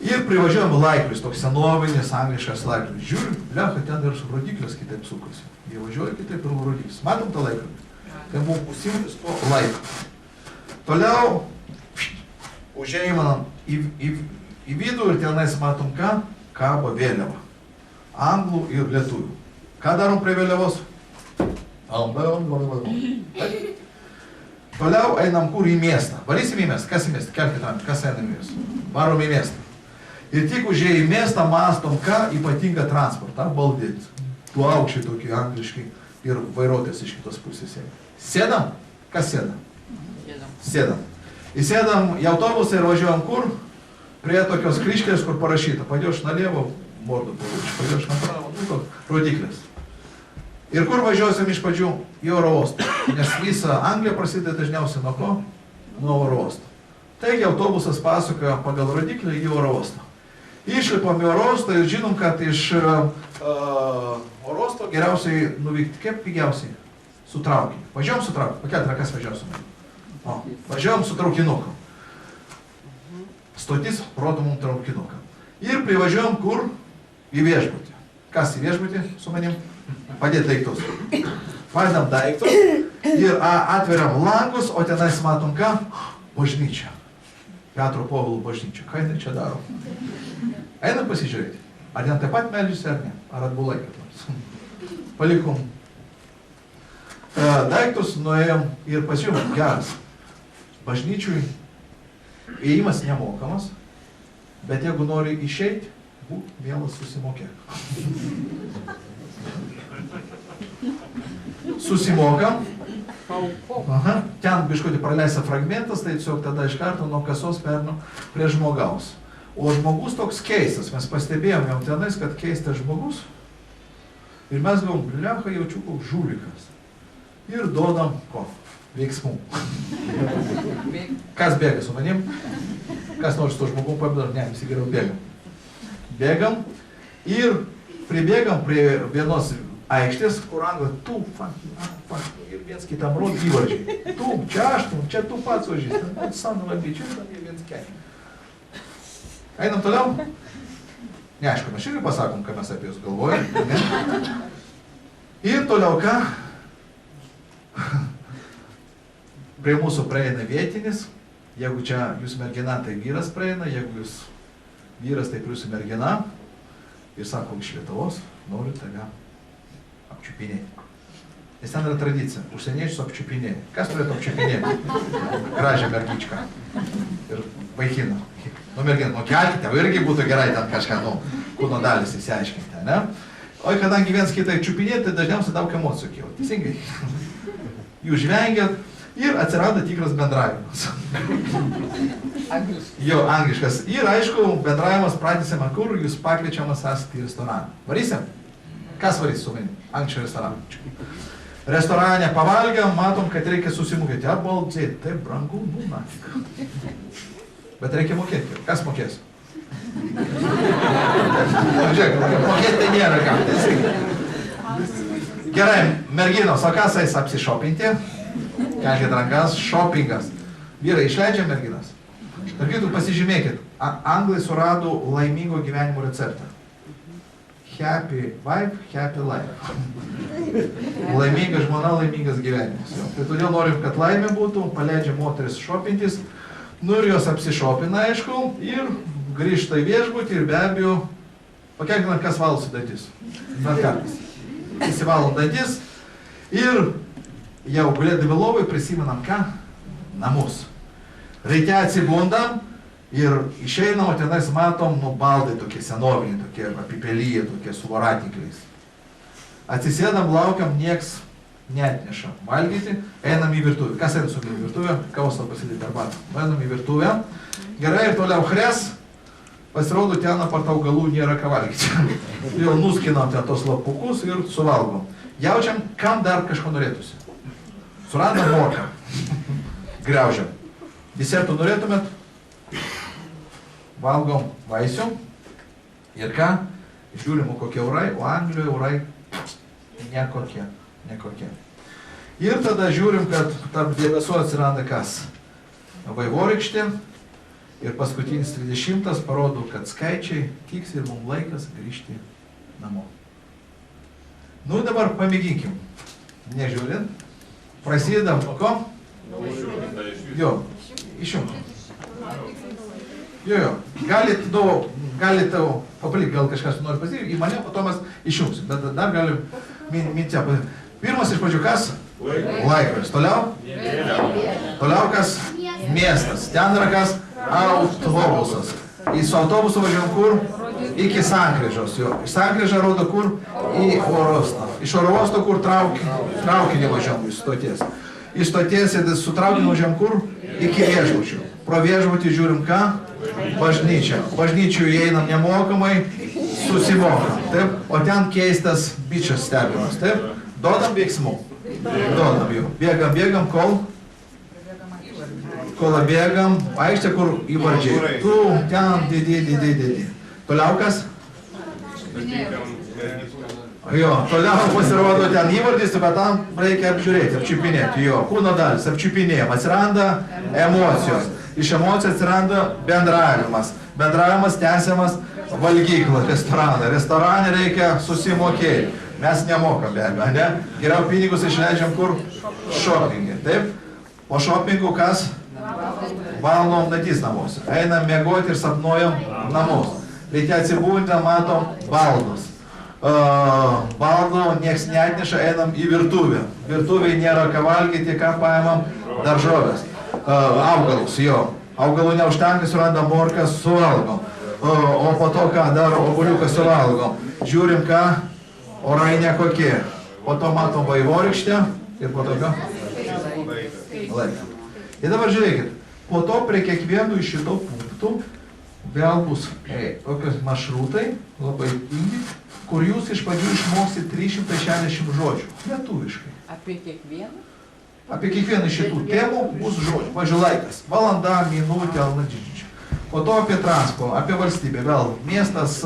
Speaker 1: Ir privažiuojam laikrodis, toks senovinis angliškas laikrodis. Žiūrim, blecha, ten ir rodiklis kitaip sukasi. Jie važiuoja kitaip ir rodiklis. Matom tą laikrodį. Ten buvo pusimtis to laiko. Toliau užėjimam į vidų ir tenais matom ką? Kabo vėliava. Anglų ir lietuvių. Ką darom prie vėliavos? Toliau einam kur į miestą. Varysim į miestą. Kas į miestą? Kelkite ranką. Kas eina į miestą? Varom į miestą. Ir tik užėję į miestą mastom ką? Ypatingą transportą. Baldyti. Du aukščiai tokie angliškai. Ir vairuotojas iš kitos pusės. Sėdam? Kas sėdam? Sėdam. Įsėdam į autobusą ir važiuojam kur? Prie tokios kryžkelės, kur parašyta. Pajдешь налево, морду получишь. Pajдешь направо, rodiklis. Ir kur važiuosim iš pradžių? Į oro uostą. Nes visa Anglija prasideda dažniausiai nuo ko? Nuo oro uosto. Taigi autobusas pasakoja pagal rodiklį į oro uostą. Išlipam į oro uostą ir žinom, kad iš oro uosto geriausiai nuvykti. Kaip pigiausiai? Su traukiniu. Važiuojam su traukiniu. Pakelti rankas važiuosim. Važiuojam su traukinuku. Stotis rodo mums traukinuką. Ir privažiuojam kur? Į viešbutį. Kas į viešbutį su manim? Padėti daiktus. Padedam daiktus ir atveriam langus, o tenais matom ką? Bažnyčia. Petro Povilo bažnyčia. Ką jinai čia daro? Einam pasižiūrėti. Ar ten taip pat meldžiasi ar ne? Ar atbulai kad nors? Palikom daiktus, nuėjom ir pasiūlėm. Geras. Bažnyčiui įėjimas nemokamas, bet jeigu nori išeiti, būk mielas susimokėk. Susimokam Aha. Ten biškutį praleista fragmentas, tai tiesiog tada iš karto nuo kasos pernu prie žmogaus. O žmogus toks keistas, mes pastebėjom jau tenais, kad keistas žmogus. Ir mes galvom, blecha, jaučiu koks žulikas. Ir duodam ko? Veiksmų. Kas bėga su manim? Kas nori su to žmogum pabėdam? Ne, visi geriau bėgam. Bėgam ir pribėgam prie vienos aikštės, kur anglai, tu, ir viens kitam rod įvardžiai. Tu, čia aš, čia tu pats važys. Sanu labičiu, ir viens keliam. Einam toliau? Neaišku, mes irgi pasakom, ką mes apie jūs galvojame. Ir toliau ką? Prie mūsų praeina vietinis, jeigu čia jūs mergina, tai vyras praeina, jeigu jūs vyras, tai jūsų mergina. Ir sako, iš Lietuvos noriu tave apčiupinėti. Nes ten yra tradicija, užsieniečius apčiupinėti. Kas turėtų apčiupinėti? Gražią mergičką. Ir vaikiną. Nu, merginą, kelkite, irgi būtų gerai ten kažką, kūno dalis įsiaiškinti, ne? O kadangi viens kitą čiupinėti, tai dažniausiai daug emocijų kyla. Teisingai. Jūs žvengiat. Ir atsirado tikras bendravimas. Jo, angliškas. Ir aišku, bendravimas pratęsiama, kur jūs pakviečiamas esate į restoraną. Varysim? Kas varys su manim? Anglišką restoraną. Restorane pavalgiam, matom, kad reikia susimokėti. Apbaldzėti, taip brangu būna. Bet reikia mokėti. Kas mokės? Žiūrėk, mokėti tai nėra ką. Gerai, merginos, o kas eis apsišopinti? Kelkit rankas, šopingas. Vyrai, išleidžia merginas. Tarkitų, pasižymėkit. Anglai surado laimingo gyvenimo receptą. Happy wife, happy life. Laiminga žmona, laimingas gyvenimas. Tai todėl norim, kad laimė būtų, paleidžia moteris šopintis, nu ir jos apsišopina, aišku, ir grįžta į viešbutį ir be abejo, pakelkime, kas valosi dantis. Bet kartais. Įsivalom dantis ir jau gulėdami lovai prisimenam ką? Namus. Ryte atsibundam ir išeinam, o tenais matom, baldai tokie senoviniai, tokie apipelyje, tokie su voratikliais. Atsisėdam, laukiam, nieks neatneša valgyti, einam į virtuvę. Kas eina su į virtuvę? Kavos pasidėti arbatą. Einam į virtuvę. Gerai, ir toliau chres. Pasirodo, ten apart augalų nėra ką valgyti. Jau nuskinam ten tos lapukus ir suvalgom. Jaučiam, kam dar kažko norėtųsi. Surandam morką. Griaužiam. Desertų norėtumėt? Valgom vaisių. Ir ką? Žiūrim, kokie eurai, o Anglijoje eurai nekokie. Nekokie. Ir tada žiūrim, kad tarp debesų atsiranda kas? Vaivorykštė. Ir paskutinis 30 parodo, kad skaičiai tiks ir mums laikas grįžti namo. Nu dabar pamėginkim. Nežiūrint. Prasidedam nuo ko? Jo, išjunkim. Jo. Galit papalik, gal kažkas nori pasirinkti, į mane, po to mes išjungsim, bet dar galim mintę pasirinkti. Pirmas iš pradžių kas? Laikrodis. Toliau? Toliau kas? Miestas. Ten yra kas? Autobusas. Į su autobusu važiuojam kur? Iki sankryžos. Sankryža rodo kur? Į oro uostą. Iš oro uosto kur traukinį važiuojam iš stoties. Iš stoties su traukiniu važiuojam kur? Iki viešbučių. Pro viešbutį žiūrim ką? Bažnyčią. Bažnyčių įeinam nemokamai, susimokam. Taip? O ten keistas bičias stebimas. Taip? Duodam veiksmų. Duodam jų. Bėgam, kol bėgam, aikštė kur įvardžiai. Tu, ten, didi. Toliau kas? Jo, toliau pasirodo ten įvardys, bet tam reikia apžiūrėti, apčiupinėti. Jo, kūno dalis, apčiupinėjim. Atsiranda emocijos. Iš emocijų atsiranda bendravimas. Bendravimas tęsiamas valgyklą, restoraną. Restorane reikia susimokėti. Mes nemokam be abejo, ne? Geriau pinigus išleidžiam kur? Šopingė, taip? Po šopingų kas? Valom dantis namus. Einam miegoti ir sapnuojam namus. Reikia atsibūdinti, matom baldus. Baldų nieks neatneša, einam į virtuvę. Virtuvėje nėra ką valgyti, ką paimam? Daržovės. Augalus, jo. Augalų neužtenka, surandam morkas, suvalgom. O po to ką dar obuoliuką suvalgom. Žiūrim ką? Orai nekokie. Po to matom vaivorykštę ir po to ką? laiką. Ir dabar žiūrėkit, po to prie kiekvienų iš šito punktų vėl bus tokios maršrutai, labai ilgi, kur jūs iš pradžių išmoksit 360 žodžių, lietuviškai.
Speaker 3: Apie kiekvieną?
Speaker 1: Apie kiekvieną iš šitų temų bus žodžių. Pavyzdžiui, laikas, valanda, minutė, alnadžičių. Po to apie transportą, apie valstybę, vėl miestas,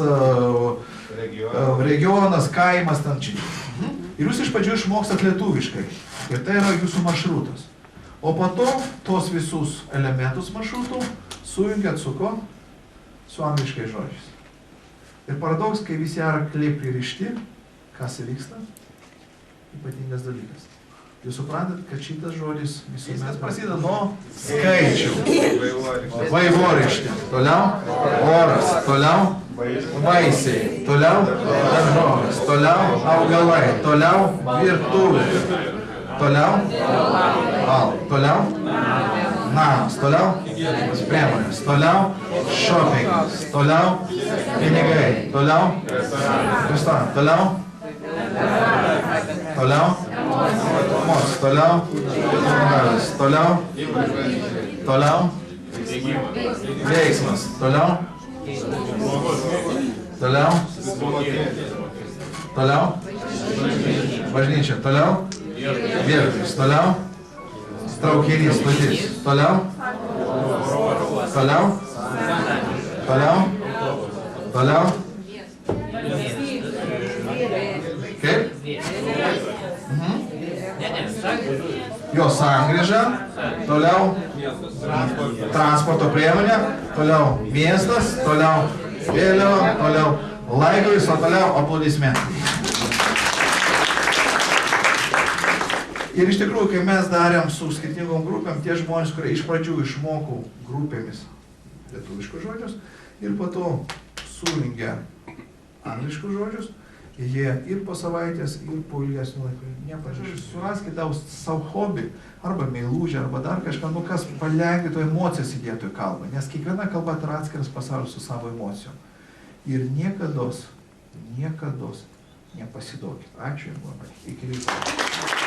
Speaker 1: regionas, kaimas, ten čia. Ir jūs iš pradžių išmokstat lietuviškai. Ir tai yra jūsų maršrutas. O po to tos visus elementus maršrutų sujungiat su ko? Su angliškai žodžiais. Ir paradoks, kai visi arkliai pririšti, kas įvyksta? Ypatingas dalykas. Jūs suprantat, kad šitas žodis visuomet prasideda nuo skaičių. Vaivorykštė. Toliau oras. Toliau vaisiai. Toliau daržovės. Toliau augalai. Toliau virtuvė. Toliau toliau namas. Toliau priemonės. Toliau shoppingas. Toliau pinigai. Toliau restoranas. Toliau toliau veiksmas, toliau bažnyčia, toliau viešbutis, toliau traukinys, stotis, toliau kaip? Jo sankryža, toliau transporto priemonė, toliau miestas, toliau vėliava, toliau laikrodis, o toliau aplodismentai. Ir iš tikrųjų, kai mes darėm su skirtingom grupėm, tie žmonės, kurie iš pradžių išmoko grupėmis lietuviškus žodžius ir po to sujungė angliškus žodžius, jie ir po savaitės, ir po ilgesnio laiko nepažįsta. Suraskite savo hobį, arba meilužę, arba dar kažką, kas palengvintų emocijas įdėtų į kalbą, nes kiekviena kalba yra atskiras pasaulis su savo emocijom. Ir niekados nepasiduokit. Ačiū ir labai. Iki ryto.